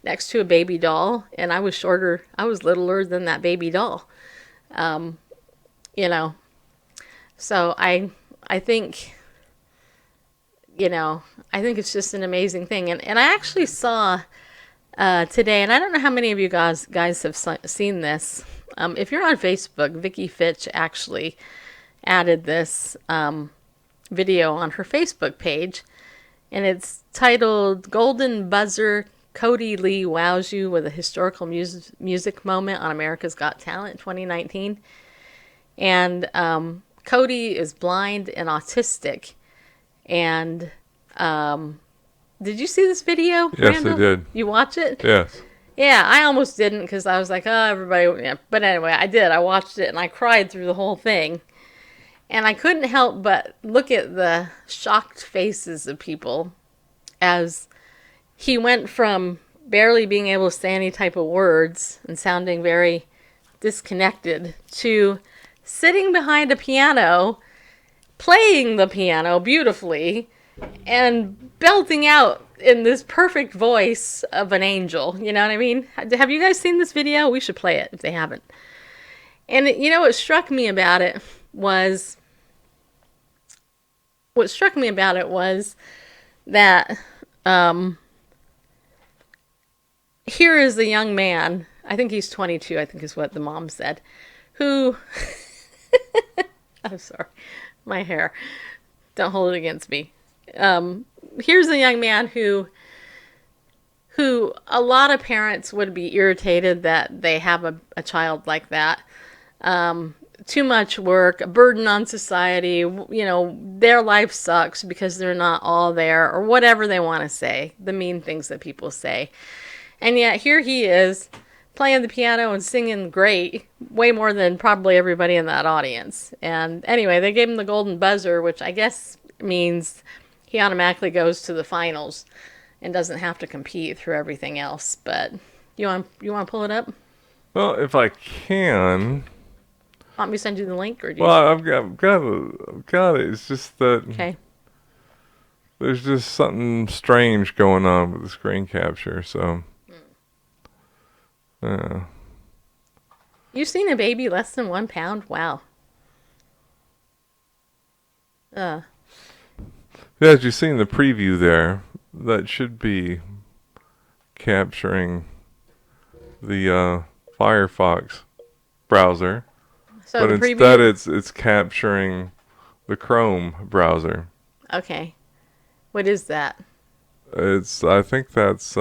E: next to a baby doll, and I was shorter. I was littler than that baby doll. So I think, I think it's just an amazing thing. And I actually saw today, and I don't know how many of you guys have seen this. If you're on Facebook, Vicky Fitch actually added this video on her Facebook page, and it's titled "Golden Buzzer, Cody Lee Wows You with a Historical Music Moment on America's Got Talent 2019. And Cody is blind and autistic. And did you see this video?
D: Yes,
E: Randall?
D: I did.
E: You watch it?
D: Yes.
E: Yeah, I almost didn't because I was like, oh, everybody. Yeah. But anyway, I did. I watched it and I cried through the whole thing. And I couldn't help but look at the shocked faces of people as he went from barely being able to say any type of words and sounding very disconnected to sitting behind a piano, playing the piano beautifully, and belting out in this perfect voice of an angel. You know what I mean? Have you guys seen this video? We should play it if they haven't. And what struck me about it was that here is the young man, I think he's 22, I think is what the mom said, who, I'm sorry, my hair, don't hold it against me. Here's a young man who a lot of parents would be irritated that they have a child like that. Too much work, a burden on society, their life sucks because they're not all there, or whatever they want to say, the mean things that people say. And yet here he is playing the piano and singing great, way more than probably everybody in that audience. And anyway, they gave him the golden buzzer, which I guess means he automatically goes to the finals and doesn't have to compete through everything else. But you want to pull it up?
D: Well, if I can.
E: Want me to send you the link, or do you?
D: Well, I've got it. It's just that
E: Okay.
D: There's just something strange going on with the screen capture. So,
E: You've seen a baby less than 1 pound? Wow.
D: Yeah, as you've seen the preview there, that should be capturing the Firefox browser.
E: So
D: but
E: the
D: instead
E: preview.
D: it's capturing the Chrome browser.
E: Okay. What is that?
D: I think that's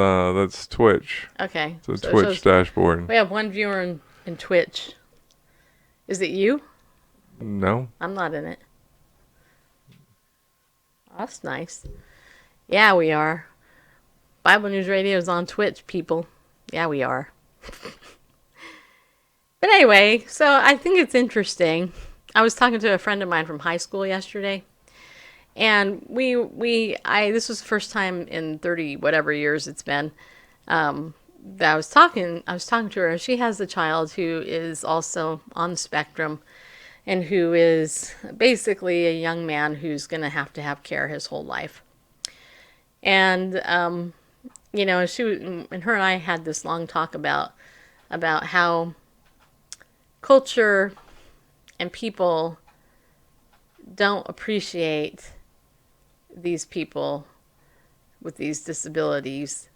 D: Twitch.
E: Okay.
D: It's a
E: So it
D: Twitch
E: shows-
D: dashboard.
E: We have one viewer in Twitch. Is it you?
D: No.
E: I'm not in it. That's nice. Yeah, we are. Bible News Radio is on Twitch, people. Yeah, we are. But anyway, so I think it's interesting. I was talking to a friend of mine from high school yesterday, and this was the first time in 30 whatever years it's been, that I was talking to her. She has a child who is also on the spectrum, and who is basically a young man who's going to have care his whole life. And her and I had this long talk about how culture and people don't appreciate these people with these disabilities.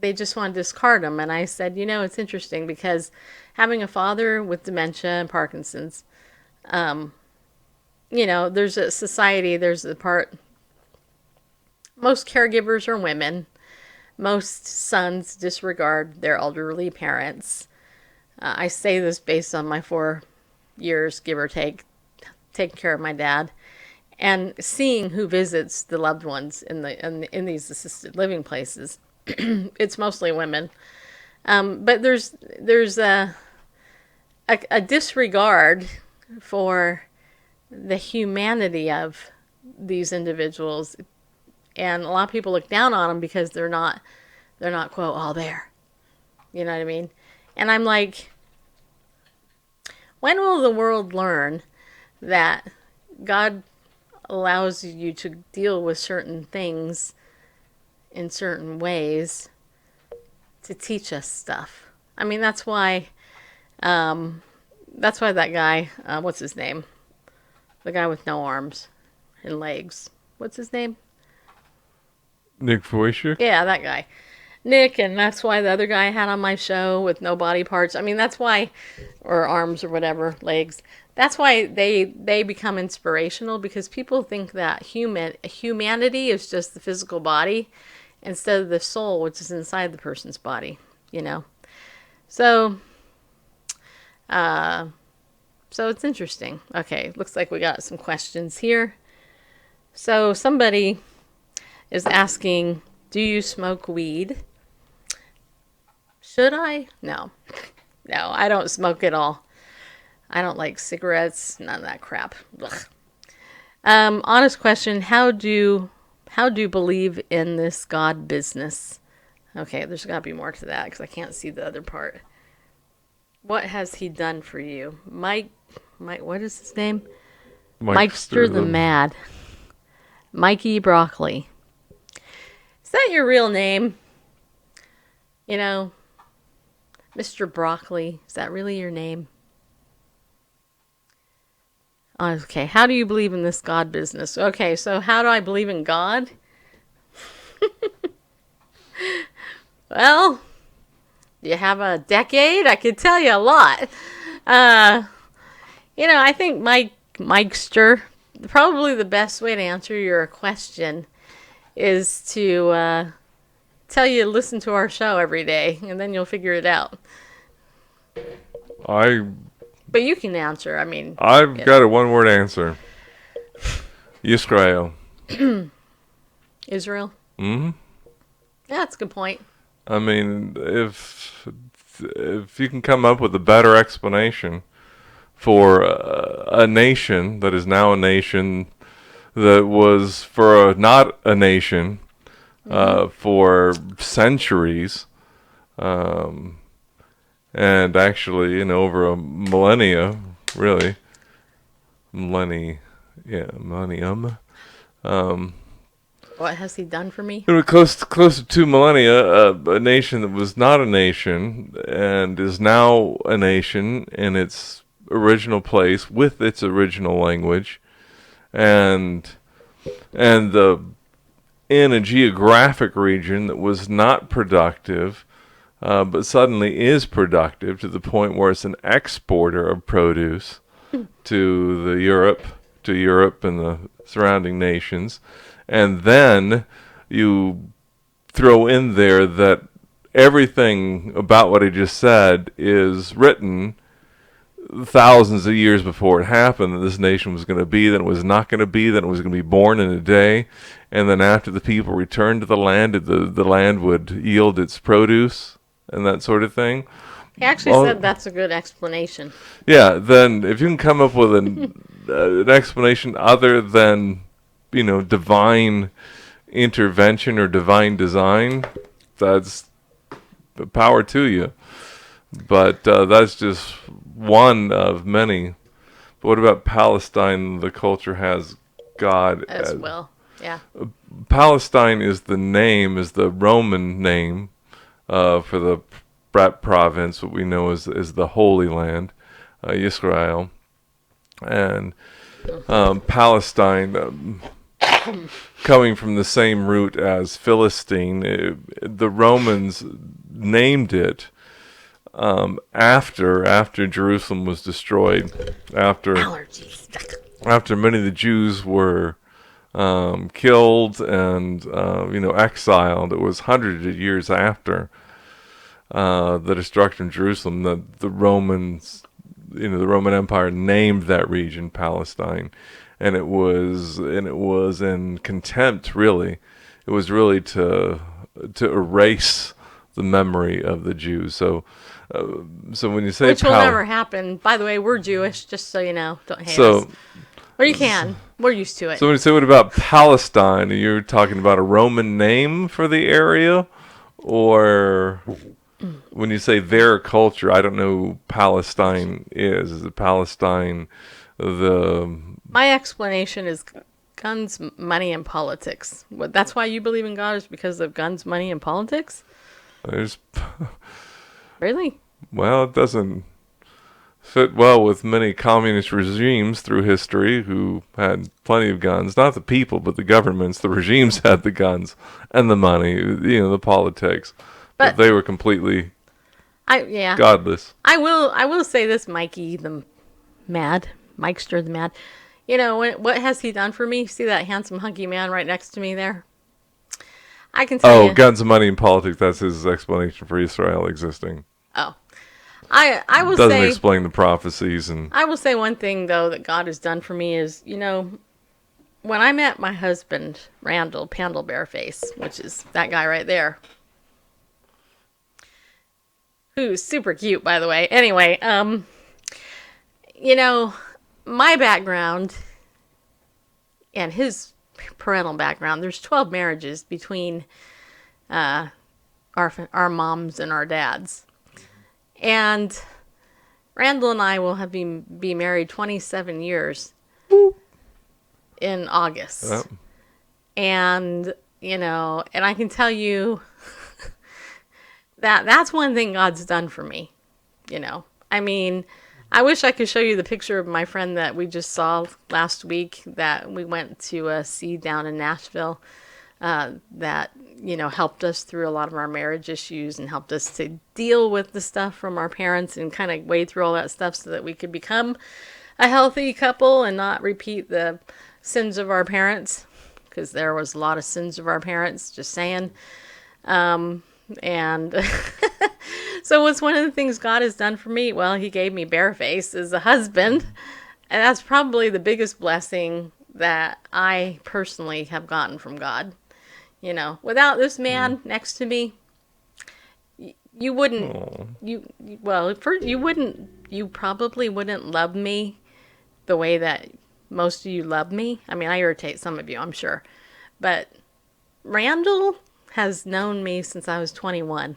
E: They just want to discard them. And I said, it's interesting because having a father with dementia and Parkinson's, there's a society, there's the part, most caregivers are women. Most sons disregard their elderly parents. I say this based on my 4 years, give or take, taking care of my dad, and seeing who visits the loved ones in these assisted living places. It's mostly women, but there's a disregard for the humanity of these individuals, and a lot of people look down on them because they're not quote all there. You know what I mean? And I'm like, when will the world learn that God allows you to deal with certain things in certain ways to teach us stuff? I mean, that's why that guy, what's his name? The guy with no arms and legs. What's his name?
D: Nick Vujicic?
E: Yeah, that guy. Nick, and that's why the other guy I had on my show with no body parts. I mean, that's why, or arms or whatever, legs. That's why they become inspirational, because people think that humanity is just the physical body instead of the soul, which is inside the person's body, So it's interesting. Okay, looks like we got some questions here. So somebody is asking, do you smoke weed? Should I? No, I don't smoke at all. I don't like cigarettes, none of that crap. Ugh. Honest question, how do you believe in this God business? Okay, there's got to be more to that because I can't see the other part. What has he done for you? Mike, what is his name? Mikester the Mad. Mikey Broccoli. that your real name? You know, Mr. Broccoli, is that really your name? Okay, how do you believe in this God business? Okay, so how do I believe in God? Well, do you have a decade? I could tell you a lot. I think Mikester, probably the best way to answer your question is to tell you to listen to our show every day, and then you'll figure it out. But you can answer. I mean,
D: I've got a one-word answer. Yisrael.
E: Israel. Mm-hmm. Yeah, that's a good point.
D: I mean, if you can come up with a better explanation for a nation that is now a nation that was not a nation for centuries, and actually, over a millennia, really, millennium.
E: What has he done for me?
D: Close to 2 millennia, a nation that was not a nation and is now a nation in its original place with its original language, and in a geographic region that was not productive, but suddenly is productive to the point where it's an exporter of produce to Europe and the surrounding nations. And then you throw in there that everything about what I just said is written thousands of years before it happened, that this nation was going to be, then it was not going to be, then it was going to be born in a day, and then after the people returned to the land, the land would yield its produce and that sort of thing.
E: He actually said that's a good explanation.
D: Yeah, then if you can come up with an explanation other than divine intervention or divine design, that's the power to you. But that's just one of many. But what about Palestine? The culture has God
E: as well. Yeah.
D: Palestine is the Roman name for the province, what we know as the Holy Land, Yisrael. And Palestine, coming from the same root as Philistine, the Romans named it after Jerusalem was destroyed, after many of the Jews were killed and exiled. It was hundreds of years after the destruction of Jerusalem that the Romans, the Roman Empire, named that region Palestine. And it was in contempt, really. It was really to erase the memory of the Jews. So when you say
E: which will never happen. By the way, we're Jewish, just so you know. Don't hate us. Or you can. We're used to it.
D: So when you say what about Palestine, are you talking about a Roman name for the area, or when you say their culture? I don't know who Palestine is. Is it Palestine
E: My explanation is guns, money, and politics. That's why you believe in God, is because of guns, money, and politics? Really?
D: Well, it doesn't fit well with many communist regimes through history who had plenty of guns. Not the people, but the governments. The regimes had the guns and the money, the politics. But they were completely godless.
E: I will say this, Mikey the Mad. Mikester the Mad. What has he done for me? See that handsome, hunky man right next to me there? I can tell you.
D: Oh, guns, money, and politics. That's his explanation for Israel existing.
E: Oh. I will
D: say... Doesn't explain the prophecies.
E: I will say one thing, though, that God has done for me is, when I met my husband, Randall Pandlebareface, which is that guy right there, who's super cute, by the way. Anyway, my background and his parental background, there's 12 marriages between our moms and our dads. And Randall and I will be married 27 years in August. And, and I can tell you that's one thing God's done for me, I mean, I wish I could show you the picture of my friend that we just saw last week that we went to see down in Nashville, that, helped us through a lot of our marriage issues and helped us to deal with the stuff from our parents and kind of wade through all that stuff so that we could become a healthy couple and not repeat the sins of our parents, because there was a lot of sins of our parents, just saying. And so what's one of the things God has done for me? Well, he gave me Bareface as a husband. And that's probably the biggest blessing that I personally have gotten from God. Without this man next to me, you wouldn't, you probably wouldn't love me the way that most of you love me. I mean, I irritate some of you, I'm sure. But Randall has known me since I was 21,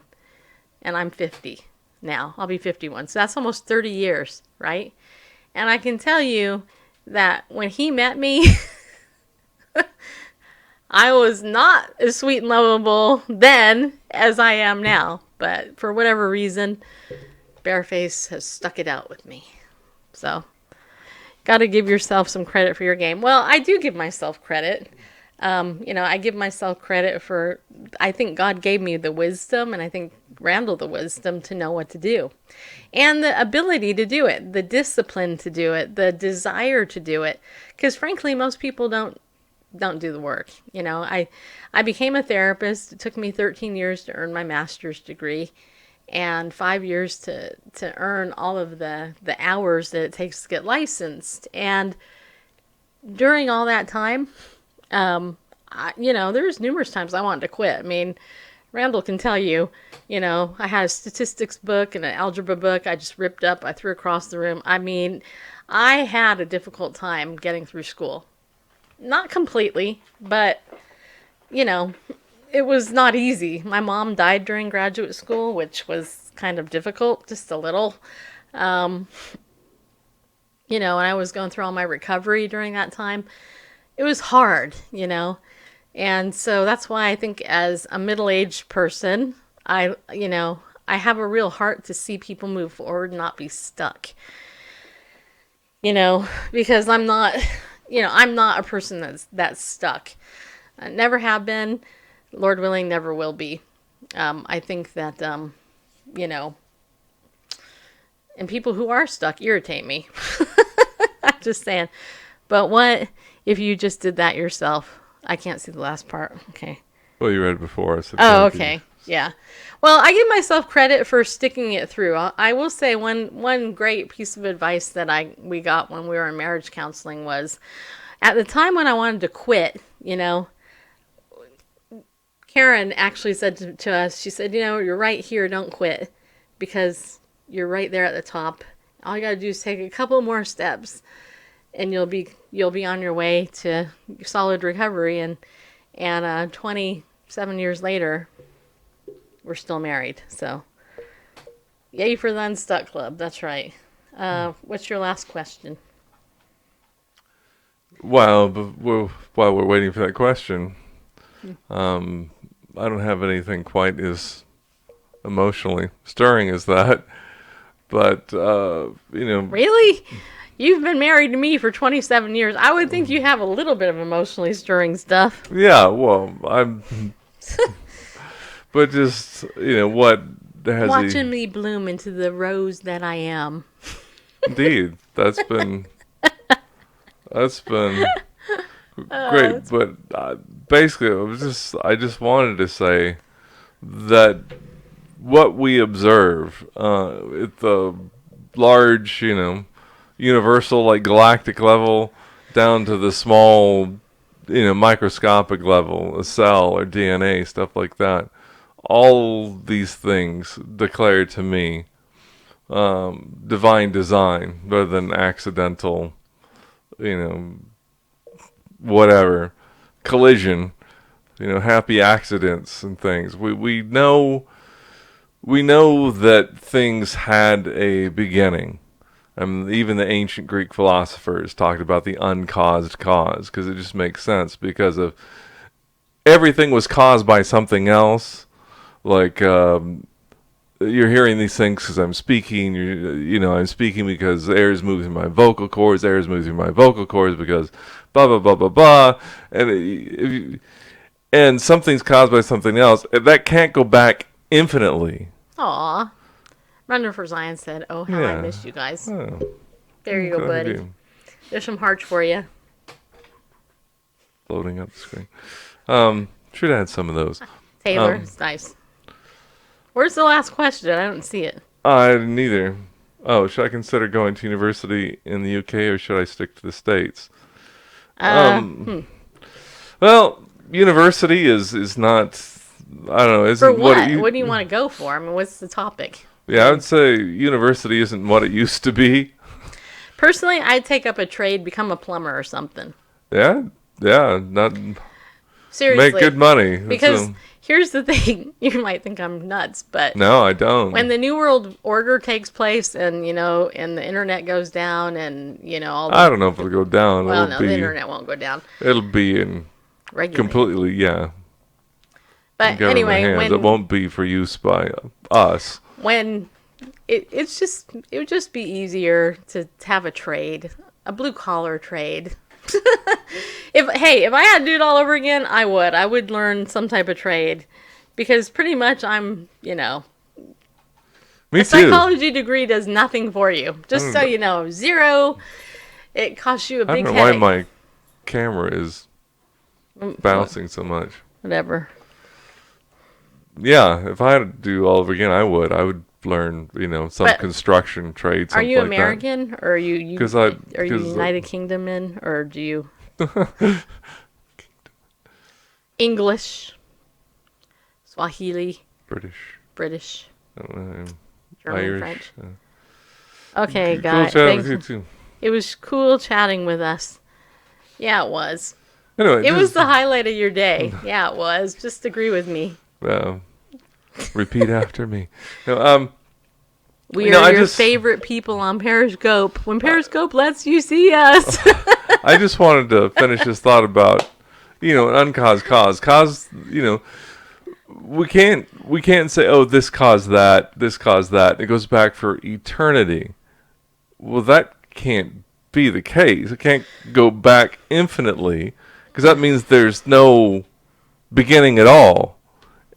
E: and I'm 50 now. I'll be 51. So that's almost 30 years, right? And I can tell you that when he met me, I was not as sweet and lovable then as I am now. But for whatever reason, Bareface has stuck it out with me. So, got to give yourself some credit for your game. Well, I do give myself credit. I give myself credit for, I think God gave me the wisdom, and I think Randall the wisdom to know what to do. And the ability to do it, the discipline to do it, the desire to do it. Because frankly, most people don't do the work. I became a therapist. It took me 13 years to earn my master's degree and 5 years to earn all of the hours that it takes to get licensed. And during all that time, there's numerous times I wanted to quit. I mean, Randall can tell you, I had a statistics book and an algebra book I just ripped up, I threw across the room. I mean, I had a difficult time getting through school. Not completely, but, it was not easy. My mom died during graduate school, which was kind of difficult, just a little. And I was going through all my recovery during that time. It was hard, and so that's why I think as a middle-aged person, I have a real heart to see people move forward and not be stuck, because I'm not a person that's stuck. I never have been, Lord willing, never will be. I think that, and people who are stuck irritate me. I'm just saying. But what if you just did that yourself? I can't see the last part. Okay.
D: Well, you read before.
E: Oh, okay. Yeah. Well, I give myself credit for sticking it through. I will say one great piece of advice that we got when we were in marriage counseling was, at the time when I wanted to quit, Karen actually said to us, she said, you're right here, don't quit, because you're right there at the top. All you got to do is take a couple more steps, and you'll be on your way to solid recovery. And 27 years later, we're still married. So, yay for the Unstuck Club. That's right. What's your last question?
D: Well, while we're waiting for that question, I don't have anything quite as emotionally stirring as that. But,
E: Really? You've been married to me for 27 years. I would think you have a little bit of emotionally stirring stuff.
D: Yeah, well, I'm... but just, what has
E: Watching me bloom into the rose that I am.
D: Indeed. That's been great. But basically, I just wanted to say that what we observe at the large, universal, like galactic level, down to the small, microscopic level, a cell or DNA, stuff like that. All these things declare to me divine design rather than accidental, whatever, collision, happy accidents and things. We know that things had a beginning. Even the ancient Greek philosophers talked about the uncaused cause, because it just makes sense because of everything was caused by something else, like you're hearing these things because I'm speaking. I'm speaking because air is moving my vocal cords. Air is moving my vocal cords because blah blah blah blah blah. And something's caused by something else. That can't go back infinitely.
E: Aw. Runner for Zion said, "Oh, how I miss you guys."
D: Oh,
E: There you go, buddy. There's some hearts for you.
D: Loading up the screen. Should have had some of those.
E: Taylor, it's nice. Where's the last question? I don't see it.
D: Neither. Oh, should I consider going to university in the UK or should I stick to the States? Well, university is not. I don't know. Isn't
E: For what?
D: What
E: What do you want to go for? I mean, what's the topic?
D: Yeah, I would say university isn't what it used to be.
E: Personally, I'd take up a trade, become a plumber or something.
D: Yeah, not
E: Seriously.
D: make good money.
E: Because here's the thing. You might think I'm nuts, but
D: no, I don't.
E: when the New World Order takes place and, and the internet goes down and, all the...
D: I don't know if it'll go down.
E: Well, no, the internet won't go down.
D: It'll be in
E: Regulated.
D: completely, yeah.
E: But
D: government
E: anyway,
D: hands. It won't be for use by us.
E: When it would just be easier to have a trade, a blue collar trade. If I had to do it all over again, I would learn some type of trade, because pretty much I'm,
D: Me
E: a
D: too.
E: psychology degree does nothing for you. Just so you know, zero. It costs you a
D: I
E: big
D: don't know
E: headache.
D: why my camera is bouncing so much.
E: Whatever.
D: Yeah, if I had to do all over again, I would learn, some
E: But
D: construction trade.
E: Are
D: Something
E: you
D: like
E: American, or are you
D: 'Cause
E: are you United Kingdom in, or do you English, Swahili, British,
D: I don't know,
E: German,
D: Irish.
E: French? Okay,
D: Cool
E: guys.
D: chatting with you too.
E: It was cool chatting with us. Yeah, it was.
D: Anyway,
E: It was the highlight of your day. Yeah, it was. Just agree with me.
D: Repeat after me. No,
E: We
D: No,
E: are
D: I
E: your
D: just-
E: favorite people on Periscope. When Periscope lets you see us.
D: I just wanted to finish this thought about, an uncaused cause. We can't say, oh, this caused that. It goes back for eternity. Well, that can't be the case. It can't go back infinitely, because that means there's no beginning at all.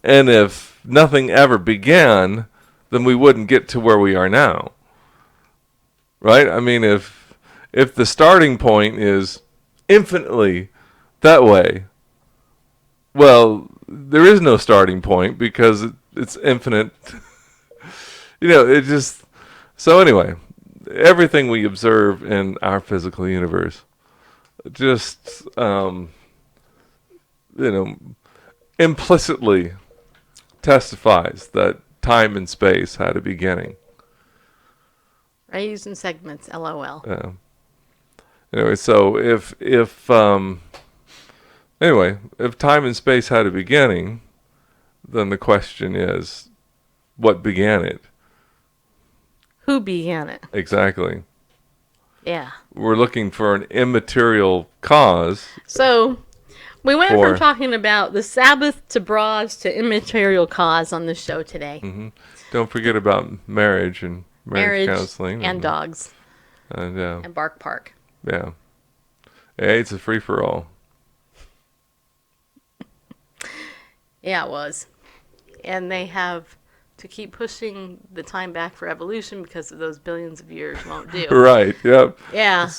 D: And if nothing ever began, then we wouldn't get to where we are now. Right? I mean, if the starting point is infinitely that way, well, there is no starting point because it's infinite. It just... So anyway, everything we observe in our physical universe just, implicitly testifies that time and space had a beginning.
E: Rays and segments, LOL.
D: Anyway, so if time and space had a beginning, then the question is, what began it?
E: Who began it?
D: Exactly.
E: Yeah.
D: We're looking for an immaterial cause.
E: So, we went from talking about the Sabbath to bras to immaterial cause on the show today.
D: Mm-hmm. Don't forget about marriage and marriage counseling.
E: And dogs.
D: And
E: Bark Park.
D: Yeah. Hey, it's a free-for-all.
E: Yeah, it was. And they have to keep pushing the time back for evolution because of those billions of years won't do.
D: Right, yep.
E: Yeah.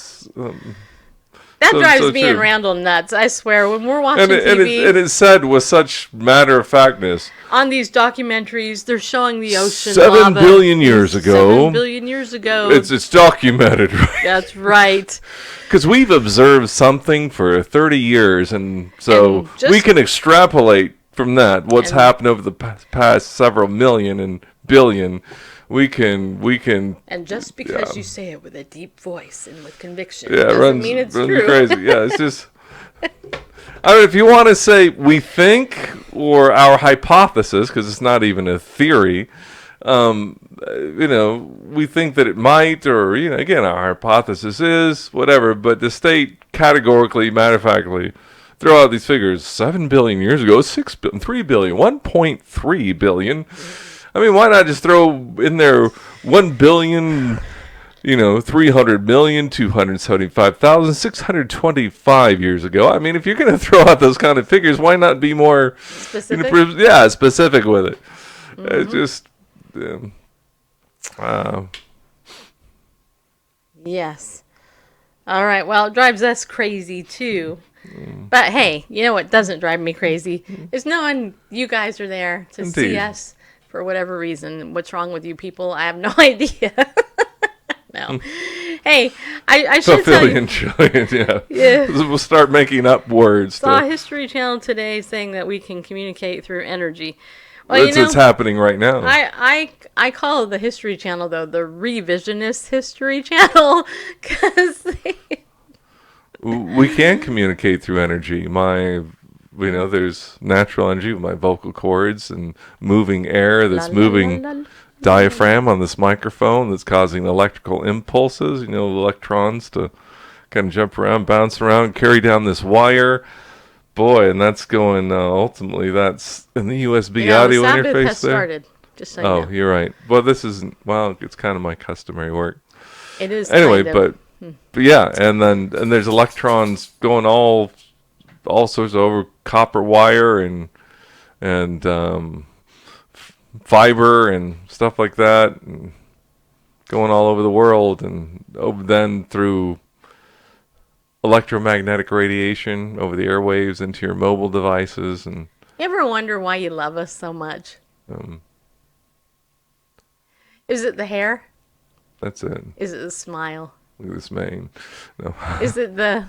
E: That drives me
D: true.
E: and Randall nuts, I swear. When we're watching TV...
D: And it's said with such matter-of-factness.
E: On these documentaries, they're showing the ocean
D: 7 billion years ago.
E: 7 billion years ago.
D: It's documented, right?
E: That's right.
D: Because we've observed something for 30 years, and so
E: And
D: we can extrapolate from that what's happened over the past several million and billion. We can.
E: And just because you say it with a deep voice and with conviction,
D: Yeah,
E: doesn't mean it's
D: runs
E: true.
D: crazy. Yeah, it's just. I mean, if you want to say we think or our hypothesis, because it's not even a theory, we think that it might, or again, our hypothesis is whatever. But the state categorically, matter of factly, throw out these figures. 7 billion years ago, 6 billion, 3 billion, 1.3 billion. I mean, why not just throw in there 1 billion, 300,275,625 years ago? I mean, if you're going to throw out those kind of figures, why not be more
E: Specific?
D: Specific with it? It's just,
E: Yes. All right. Well, it drives us crazy too. But hey, you know what doesn't drive me crazy is knowing you guys are there to see
D: Indeed.
E: us for whatever reason. What's wrong with you people? I have no idea. No. Hey, I should tell you.
D: trillion, yeah.
E: Yeah.
D: We'll start making up words.
E: Saw a
D: To,
E: History Channel today saying that we can communicate through energy. Well,
D: it's happening right now.
E: I call the History Channel though the revisionist History Channel because
D: We can communicate through energy. There's natural energy with my vocal cords and moving air that's moving diaphragm on this microphone that's causing electrical impulses, electrons to kind of jump around, bounce around, carry down this wire. Boy, and that's going, ultimately, that's in the USB audio
E: the Sabbath
D: interface
E: has
D: there.
E: started. Just so you
D: Oh,
E: know.
D: you're right. Well, this isn't, it's kind of my customary work.
E: It is
D: Anyway,
E: kind of.
D: but yeah, and there's electrons going all sorts over copper wire and fiber and stuff like that, and going all over the world, and then through electromagnetic radiation over the airwaves into your mobile devices, and
E: You ever wonder why you love us so much? Is it the hair?
D: that's it.
E: Is it the smile?
D: Look at this mane. No.
E: Is it the...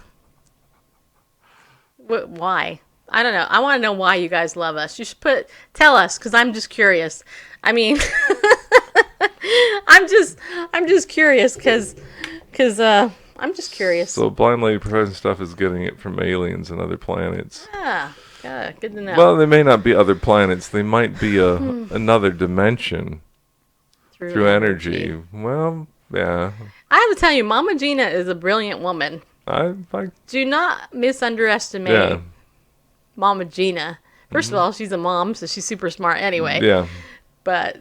E: Why? I don't know. I want to know why you guys love us. You should tell us, because I'm just curious. I mean, I'm just curious, because I'm just curious.
D: So Blind Lady Professor stuff is getting it from aliens and other planets.
E: Yeah, good to know.
D: Well, they may not be other planets. They might be another dimension through energy. Well, yeah.
E: I have to tell you, Mama Gina is a brilliant woman.
D: I
E: Do not misunderestimate
D: yeah.
E: Mama Gina. First of all, she's a mom, so she's super smart anyway.
D: Yeah.
E: But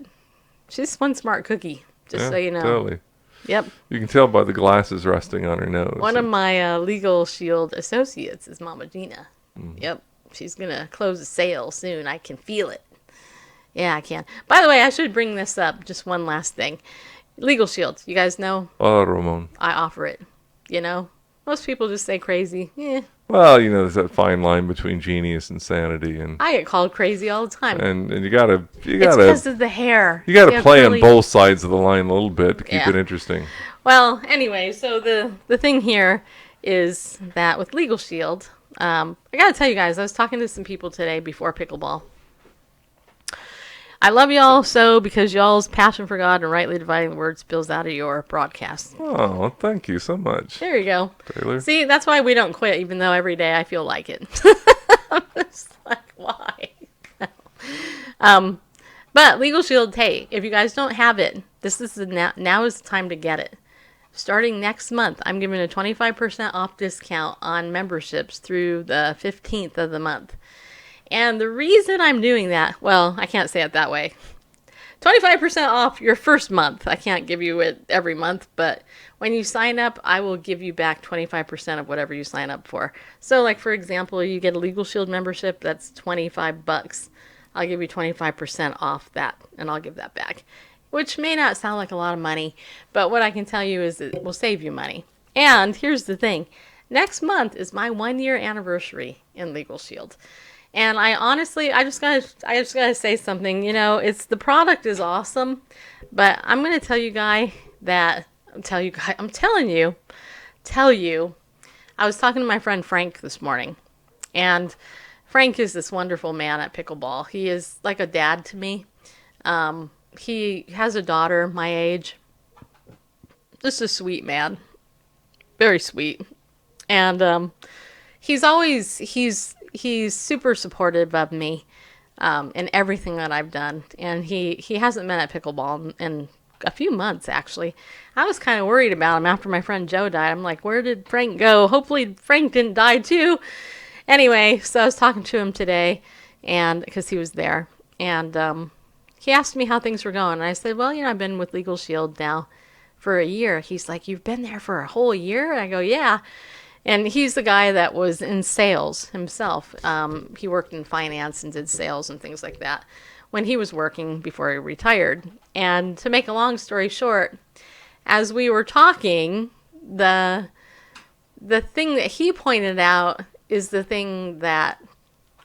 E: she's one smart cookie, just
D: Yeah,
E: so you know.
D: Totally.
E: Yep.
D: You can tell by the glasses resting on her nose.
E: One of my Legal Shield associates is Mama Gina. Yep. She's going to close a sale soon. I can feel it. Yeah, I can. By the way, I should bring this up. Just one last thing. Legal Shield. You guys know
D: Oh, Ramon.
E: I offer it. Most people just say crazy.
D: Well, there's that fine line between genius and sanity, and
E: I get called crazy all the time.
D: you gotta
E: It's because of the hair.
D: you gotta
E: have
D: play
E: curly-
D: on both sides of the line a little bit to keep
E: Yeah.
D: it interesting.
E: Well, anyway, so the thing here is that with Legal Shield, I gotta tell you guys, I was talking to some people today before pickleball. I love y'all so because y'all's passion for God and rightly dividing the word spills out of your broadcast.
D: Oh, thank you so much,
E: There you go.
D: Taylor.
E: See, that's why we don't quit, even though every day I feel like it. I'm just like, why? But Legal Shield, hey, if you guys don't have it, this is now is the time to get it. Starting next month, I'm giving a 25% off discount on memberships through the 15th of the month. And the reason I'm doing that, well, I can't say it that way. 25% off your first month. I can't give you it every month, but when you sign up, I will give you back 25% of whatever you sign up for. So, like, for example, you get a Legal Shield membership, that's $25. I'll give you 25% off that, and I'll give that back. Which may not sound like a lot of money, but what I can tell you is it will save you money. And here's the thing. Next month is my 1-year anniversary in Legal Shield. And I honestly, I just gotta say something. It's the product is awesome, but I'm gonna tell you, I was talking to my friend Frank this morning, and Frank is this wonderful man at pickleball. He is like a dad to me. He has a daughter my age. Just a sweet man, very sweet, and he's super supportive of me in everything that I've done. And he hasn't been at pickleball in a few months, actually. I was kind of worried about him after my friend Joe died. I'm like, where did Frank go? Hopefully Frank didn't die too. Anyway, so I was talking to him today, and because he was there, and he asked me how things were going. And I said, well, I've been with Legal Shield now for a year. He's like, you've been there for a whole year? And I go, yeah. And he's the guy that was in sales himself. He worked in finance and did sales and things like that when he was working before he retired. And to make a long story short, as we were talking, the thing that he pointed out is the thing that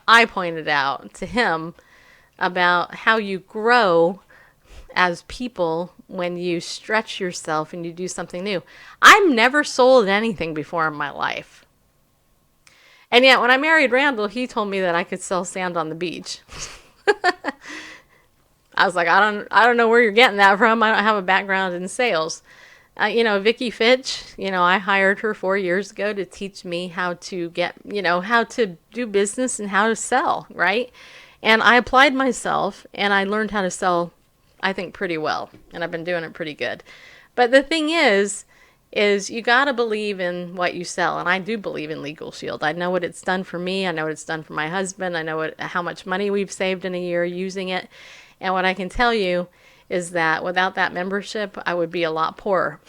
E: I pointed out to him about how you grow as people when you stretch yourself and you do something new. I've never sold anything before in my life. And yet when I married Randall, he told me that I could sell sand on the beach. I was like, I don't know where you're getting that from. I don't have a background in sales. Vicki Fitch, I hired her 4 years ago to teach me how to get, how to do business and how to sell, right? And I applied myself and I learned how to sell, I think, pretty well. And I've been doing it pretty good. But the thing is you got to believe in what you sell. And I do believe in Legal Shield. I know what it's done for me. I know what it's done for my husband. I know how much money we've saved in a year using it. And what I can tell you is that without that membership, I would be a lot poorer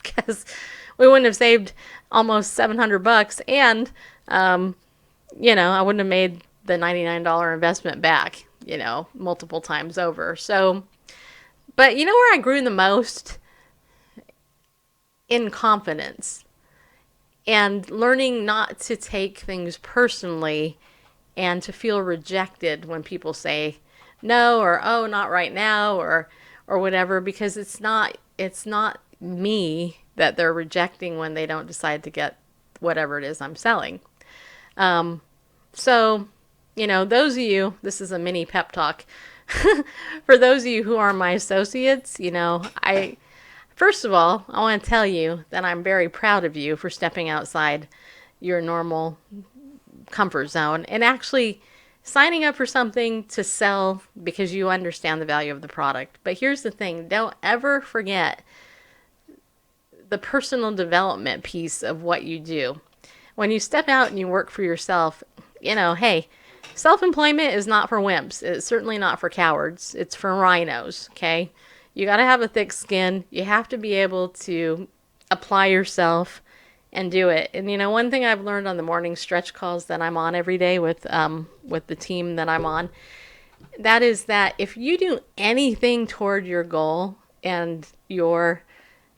E: because we wouldn't have saved almost $700 and, I wouldn't have made the $99 investment back, multiple times over. So, but where I grew the most? In confidence and learning not to take things personally and to feel rejected when people say no or oh not right now or whatever, because it's not me that they're rejecting when they don't decide to get whatever it is I'm selling. So those of you, this is a mini pep talk for those of you who are my associates. First of all, I want to tell you that I'm very proud of you for stepping outside your normal comfort zone and actually signing up for something to sell because you understand the value of the product. But here's the thing, don't ever forget the personal development piece of what you do. When you step out and you work for yourself, hey, self-employment is not for wimps. It's certainly not for cowards. It's for rhinos, okay? You got to have a thick skin. You have to be able to apply yourself and do it. And one thing I've learned on the morning stretch calls that I'm on every day with the team that I'm on, that is that if you do anything toward your goal and your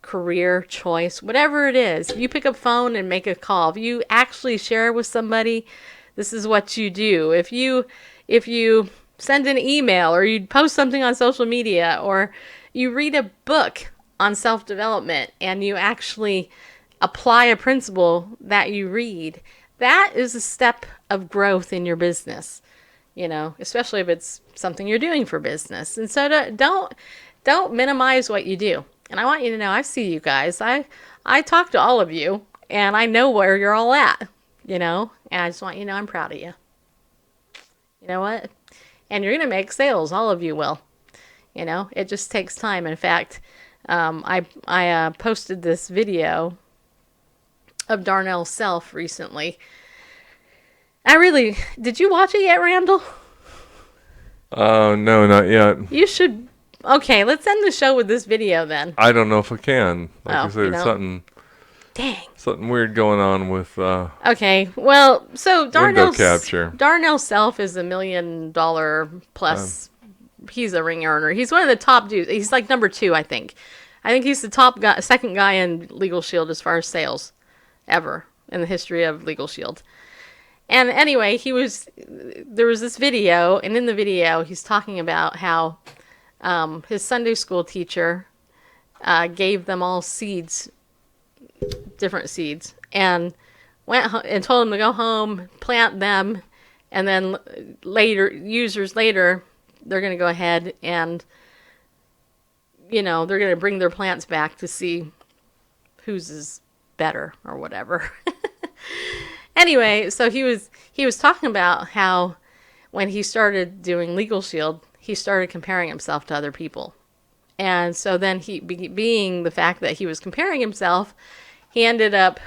E: career choice, whatever it is, you pick up phone and make a call. If you actually share with somebody, this is what you do. If you send an email or you post something on social media or you read a book on self-development and you actually apply a principle that you read, that is a step of growth in your business, especially if it's something you're doing for business. And so don't minimize what you do. And I want you to know, I see you guys. I talk to all of you and I know where you're all at, and I just want you to know I'm proud of you. You know what? And you're going to make sales. All of you will. It just takes time. In fact, I posted this video of Darnell Self recently. Did you watch it yet, Randall?
D: No, not yet.
E: You should. Okay, let's end the show with this video then.
D: I don't know if I can. Like I said,
E: Dang.
D: Something weird going on with
E: Okay, well, so
D: window capture.
E: Darnell Self is $1 million plus. He's a ring earner. He's one of the top dudes. He's like number 2, I think. I think he's the top guy, second guy in Legal Shield as far as sales ever in the history of Legal Shield. And anyway, there was this video, and in the video, he's talking about how his Sunday school teacher gave them all seeds, different seeds, and went and told them to go home, plant them, and then years later, they're going to go ahead and, they're going to bring their plants back to see whose is better or whatever. Anyway, so he was talking about how when he started doing Legal Shield, he started comparing himself to other people. And so then being the fact that he was comparing himself, he ended up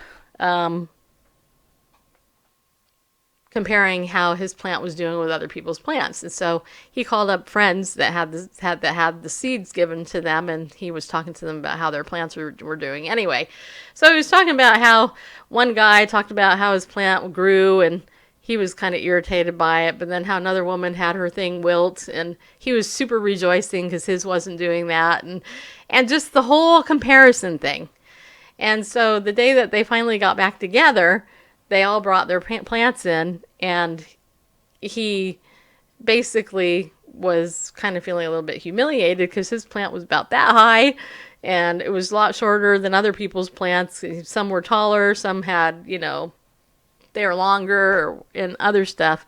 E: comparing how his plant was doing with other people's plants. And so he called up friends that had the seeds given to them, and he was talking to them about how their plants were doing. Anyway, so he was talking about how one guy talked about how his plant grew, and he was kind of irritated by it, but then how another woman had her thing wilt, and he was super rejoicing because his wasn't doing that, and just the whole comparison thing. And so the day that they finally got back together, they all brought their plants in, and he basically was kind of feeling a little bit humiliated because his plant was about that high, and it was a lot shorter than other people's plants. Some were taller, some had, they were longer and other stuff.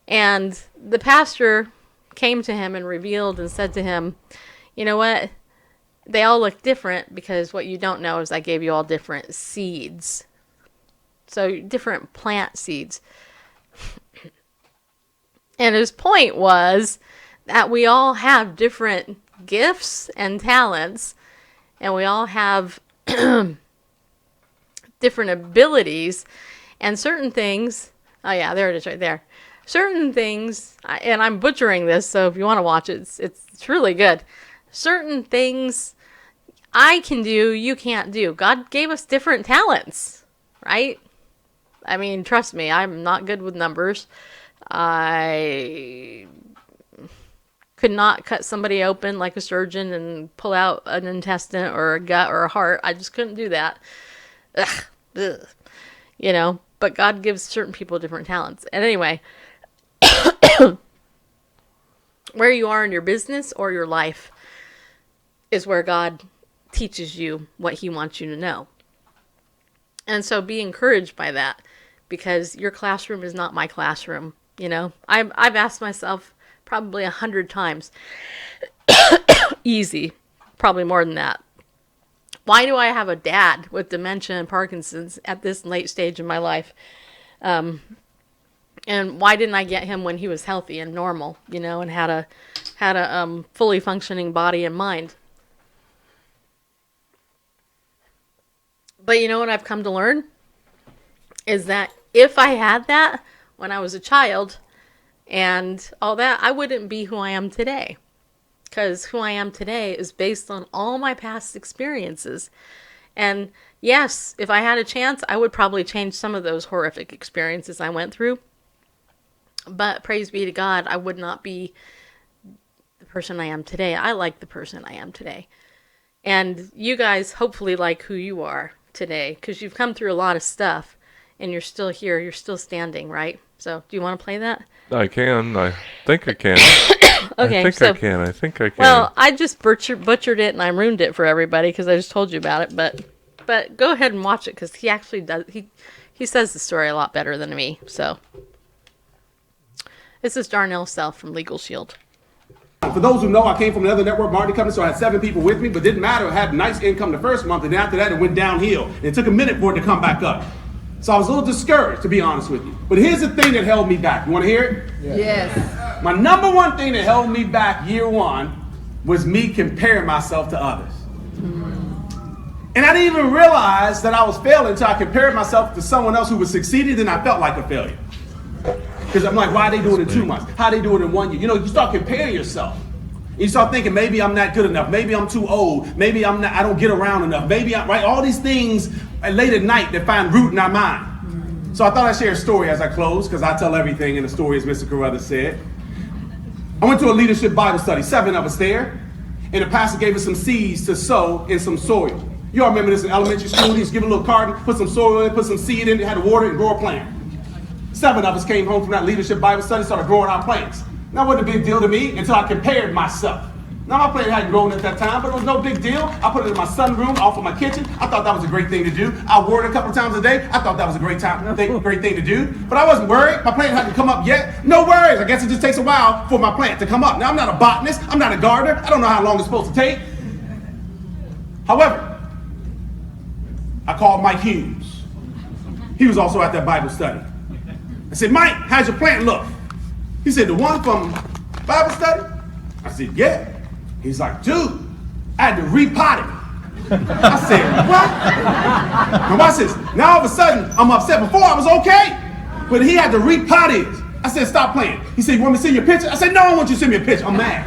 E: And the pastor came to him and revealed and said to him, you know what? They all look different because what you don't know is I gave you all different seeds. So different plant seeds. And his point was that we all have different gifts and talents, and we all have different abilities, and certain things, oh yeah, there it is right there. Certain things, and I'm butchering this, so if you want to watch it, it's really good. Certain things I can do, you can't do. God gave us different talents, right? I mean, trust me, I'm not good with numbers. I could not cut somebody open like a surgeon and pull out an intestine or a gut or a heart. I just couldn't do that. Ugh. But God gives certain people different talents. And anyway, where you are in your business or your life is where God teaches you what he wants you to know. And so be encouraged by that, because your classroom is not my classroom. I've asked myself probably 100 times, easy, probably more than that. Why do I have a dad with dementia and Parkinson's at this late stage in my life? And why didn't I get him when he was healthy and normal, and had a fully functioning body and mind? But you know what I've come to learn? Is that if I had that when I was a child and all that, I wouldn't be who I am today. Because who I am today is based on all my past experiences. And yes, if I had a chance, I would probably change some of those horrific experiences I went through. But praise be to God, I would not be the person I am today. I like the person I am today. And you guys hopefully like who you are today, because you've come through a lot of stuff and you're still here, you're still standing, right? So do you want to play that?
D: I can. I think I can.
E: Okay,
D: I think I can.
E: Well, I just butchered it and I ruined it for everybody because I just told you about it. But go ahead and watch it, because he actually does. He says the story a lot better than me. So this is Darnell Self from Legal Shield.
F: For those who know, I came from another network marketing company, so I had 7 people with me, but didn't matter. I had nice income the first month, and after that it went downhill. And it took a minute for it to come back up. So I was a little discouraged, to be honest with you. But here's the thing that held me back. You want to hear it?
G: Yes.
F: My number one thing that held me back year one was me comparing myself to others. And I didn't even realize that I was failing until I compared myself to someone else who was succeeding, then I felt like a failure. Because I'm like, why are they doing it in 2 months? How are they doing it in 1 year? You start comparing yourself. And you start thinking, maybe I'm not good enough. Maybe I'm too old. Maybe I don't get around enough. Maybe right? All these things late at night that find root in our mind. So I thought I'd share a story as I close, because I tell everything in the story, as Mr. Carruthers said. I went to a leadership Bible study, 7 of us there, and the pastor gave us some seeds to sow in some soil. You all remember this in elementary school? He just give a little carton, put some soil in it, put some seed in it, had to water it and grow a plant. 7 of us came home from that leadership Bible study, started growing our plants. Now, it wasn't a big deal to me until I compared myself. Now, my plant hadn't grown at that time, but it was no big deal. I put it in my sunroom off of my kitchen. I thought that was a great thing to do. I watered a couple times a day. I thought that was a great thing to do. But I wasn't worried. My plant hadn't come up yet. No worries. I guess it just takes a while for my plant to come up. Now, I'm not a botanist. I'm not a gardener. I don't know how long it's supposed to take. However, I called Mike Hughes. He was also at that Bible study. I said, Mike, how's your plant look? He said, the one from Bible study? I said, yeah. He's like, dude, I had to repot it. I said, what? Now watch this. Now all of a sudden, I'm upset. Before I was okay. but he had to repot his. I said, stop playing. He said, you want me to send you a picture? I said, no, I want you to send me a picture. I'm mad.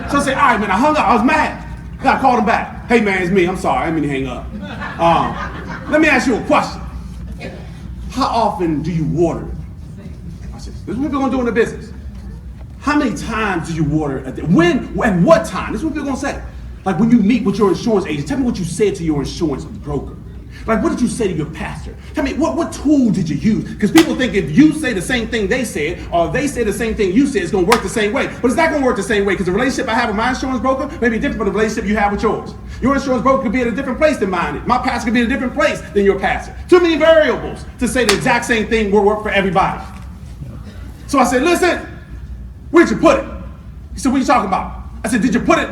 F: So I said, all right, man, I hung up. I was mad. Then I called him back. Hey, man, it's me. I'm sorry. I didn't mean to hang up. Let me ask you a question. How often do you water it? I said, this is what we're going to do in the business. How many times do you water it? When and what time? This is what we're going to say. Like when you meet with your insurance agent, tell me what you said to your insurance broker. Like, what did you say to your pastor? Tell me, what tool did you use? Because people think if you say the same thing they said, or they say the same thing you said, it's going to work the same way. But it's not going to work the same way, because the relationship I have with my insurance broker may be different from the relationship you have with yours. Your insurance broker could be at a different place than mine. My pastor could be at a different place than your pastor. Too many variables to say the exact same thing will work for everybody. So I said, listen, where'd you put it? He said, what are you talking about? I said, did you put it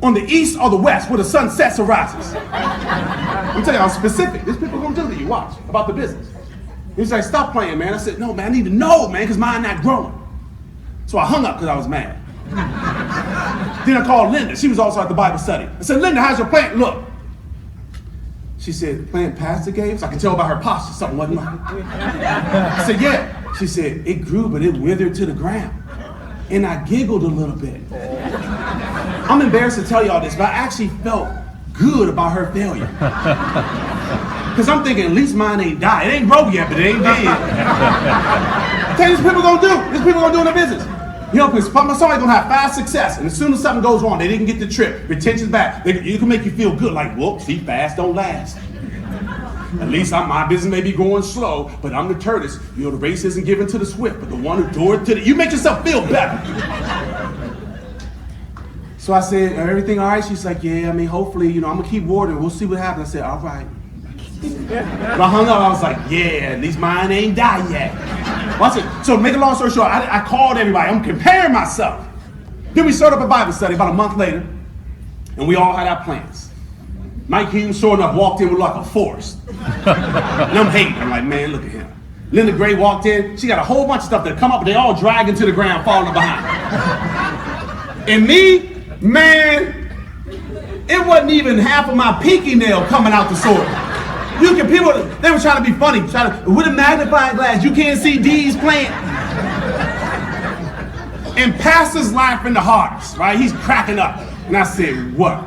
F: on the east or the west where the sun sets or rises? I'm telling you, I'm specific. These people are going to do that. You watch about the business. He's like, stop playing, man. I said, no, man, I need to know, man, because mine not growing. So I hung up because I was mad. Then I called Linda. She was also at the Bible study. I said, Linda, how's your plant look? She said, the plant Pastor gave us? I could tell by her posture something wasn't right. I said, yeah. She said, it grew, but it withered to the ground. And I giggled a little bit. I'm embarrassed to tell y'all this, but I actually felt good about her failure. Because I'm thinking, at least mine ain't died. It ain't broke yet, but it ain't dead. I tell you, this people gonna do. This people gonna do in their business. You know, because somebody's gonna have fast success, and as soon as something goes wrong, they didn't get the trip, retention's back. You can make you feel good, like, well, see, fast don't last. At least my business may be going slow, but I'm the tortoise. You know, the race isn't given to the swift, but the one who endured to the... You make yourself feel better. So I said, everything all right? She's like, yeah, I mean, hopefully, you know, I'm gonna keep watering. We'll see what happens. I said, all right. When I hung up, I was like, yeah, at least mine ain't died yet. Well, I said, so to make a long story short, I called everybody. I'm comparing myself. Then we started up a Bible study about a month later, and we all had our plans. Mike Hume, sure enough, walked in with like a forest. And I'm hating. I'm like, man, look at him. Linda Gray walked in. She got a whole bunch of stuff that come up, but they all dragging to the ground, falling behind. And me, man, it wasn't even half of my pinky nail coming out the soil. People, they were trying to be funny, with a magnifying glass, you can't see D's plant. And Pastor's laughing the hardest, right? He's cracking up. And I said, what?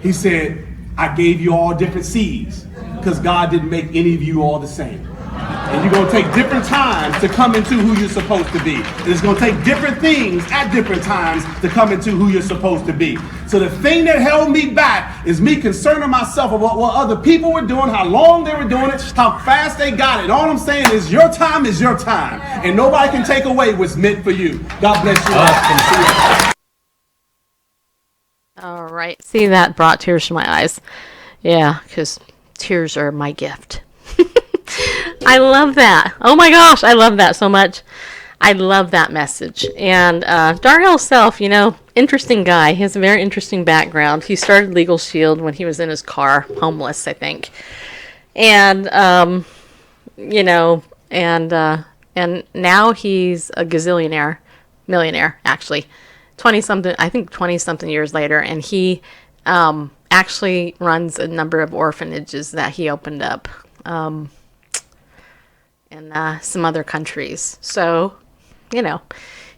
F: He said, I gave you all different seeds because God didn't make any of you all the same. And you're going to take different times to come into who you're supposed to be. And it's going to take different things at different times to come into who you're supposed to be. So the thing that held me back is me concerning myself about what other people were doing, how long they were doing it, how fast they got it. All I'm saying is your time is your time. And nobody can take away what's meant for you. God bless you.
E: All right. See, that brought tears to my eyes. Yeah, because tears are my gift. I love that. Oh my gosh, I love that so much. I love that message. And Darnell Self, you know, interesting guy. He has a very interesting background. He started Legal Shield when he was in his car, homeless, I think. And, you know, and now he's a gazillionaire, millionaire, actually. 20-something years later. And he actually runs a number of orphanages that he opened up. In some other countries. So, you know,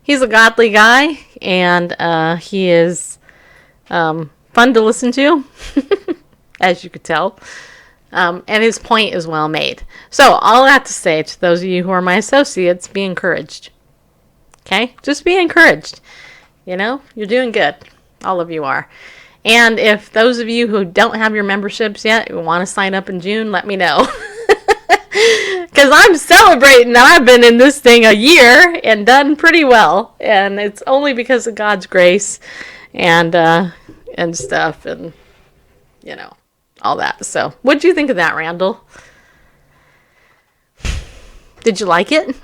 E: he's a godly guy, and he is fun to listen to, as you could tell. And his point is well made. So, all that to say to those of you who are my associates, be encouraged. Okay? Just be encouraged. You know, you're doing good. All of you are. And if those of you who don't have your memberships yet, who want to sign up in June, let me know. Because I'm celebrating that I've been in this thing a year and done pretty well. And it's only because of God's grace and stuff and, you know, all that. So, what did you think of that, Randall? Did you like it?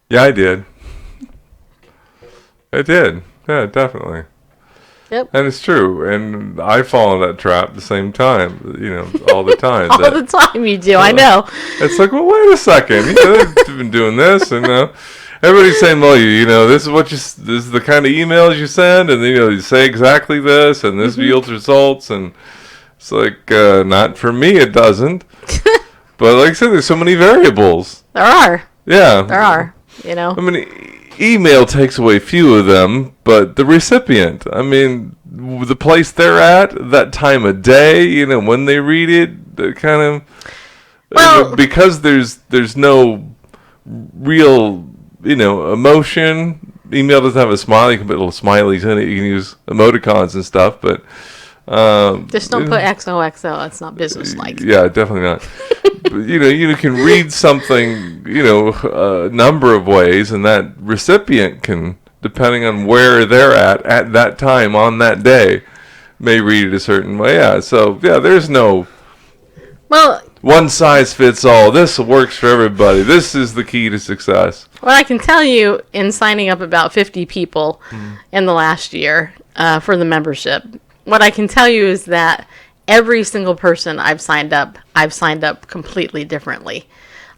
D: Yeah, I did. I did. Yeah, definitely.
E: Yep.
D: And it's true. And I fall in that trap the same time, you know, all the time.
E: All the time you do, I know.
D: It's like, well, wait a second. You know, they've been doing this, and everybody's saying, well, you know, this is the kind of emails you send, and, you know, you say exactly this, and this yields results, and it's like, not for me, it doesn't. But like I said, there's so many variables.
E: There are.
D: Yeah.
E: There are. You know.
D: I mean, email takes away few of them, but the recipient, I mean, the place they're at, that time of day, you know, when they read it, they're kind of,
E: Well,
D: because there's no real, you know, emotion. Email doesn't have a smile. You can put little smileys in it. You can use emoticons and stuff, but
E: just don't put XOXO. It's not business-like.
D: yeah, definitely not. But, you can read something, a number of ways, and that recipient can, depending on where they're at that time on that day, may read it a certain way. Yeah, so yeah, there's no one size fits all. This works for everybody. This is the key to success.
E: Well, I can tell you, in signing up about 50 people in the last year for the membership, what I can tell you is that every single person I've signed up completely differently.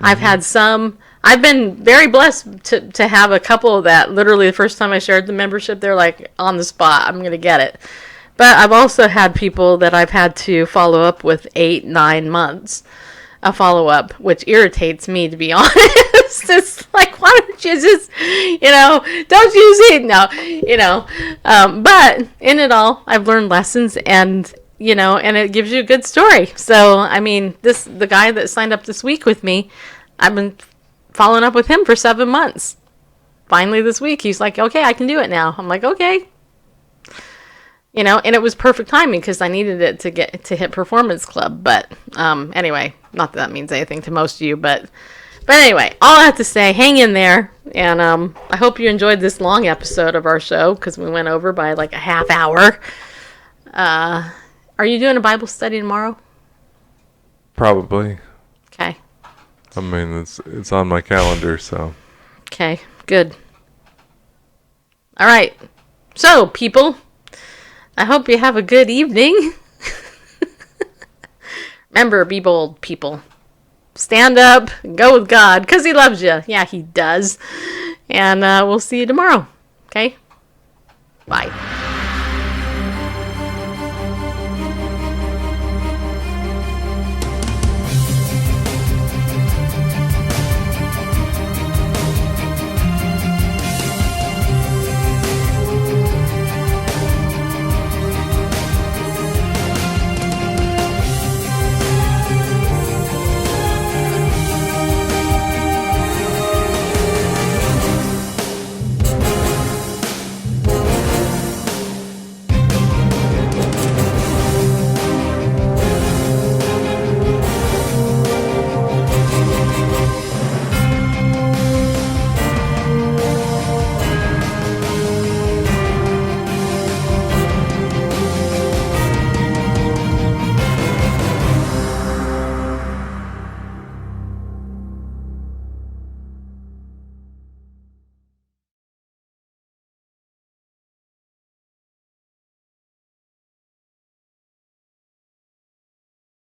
E: I've had some. I've been very blessed to have a couple that literally the first time I shared the membership, they're like, on the spot, I'm going to get it. But I've also had people that I've had to follow up with 8-9 months a follow-up, which irritates me, to be honest. It's like, why don't you just, don't use it? No, but in it all, I've learned lessons, and it gives you a good story. So, I mean, the guy that signed up this week with me, I've been following up with him for 7 months. Finally this week, he's like, okay, I can do it now. I'm like, okay. And it was perfect timing because I needed it to hit Performance Club. But anyway, not that means anything to most of you, but anyway, all I have to say, hang in there, and I hope you enjoyed this long episode of our show because we went over by like a half hour. Are you doing a Bible study tomorrow?
D: Probably.
E: Okay.
D: I mean, it's on my calendar, so.
E: Okay, good. All right. So, people, I hope you have a good evening. Remember, be bold, people. Stand up, go with God, because He loves you. Yeah, He does. And we'll see you tomorrow. Okay? Bye.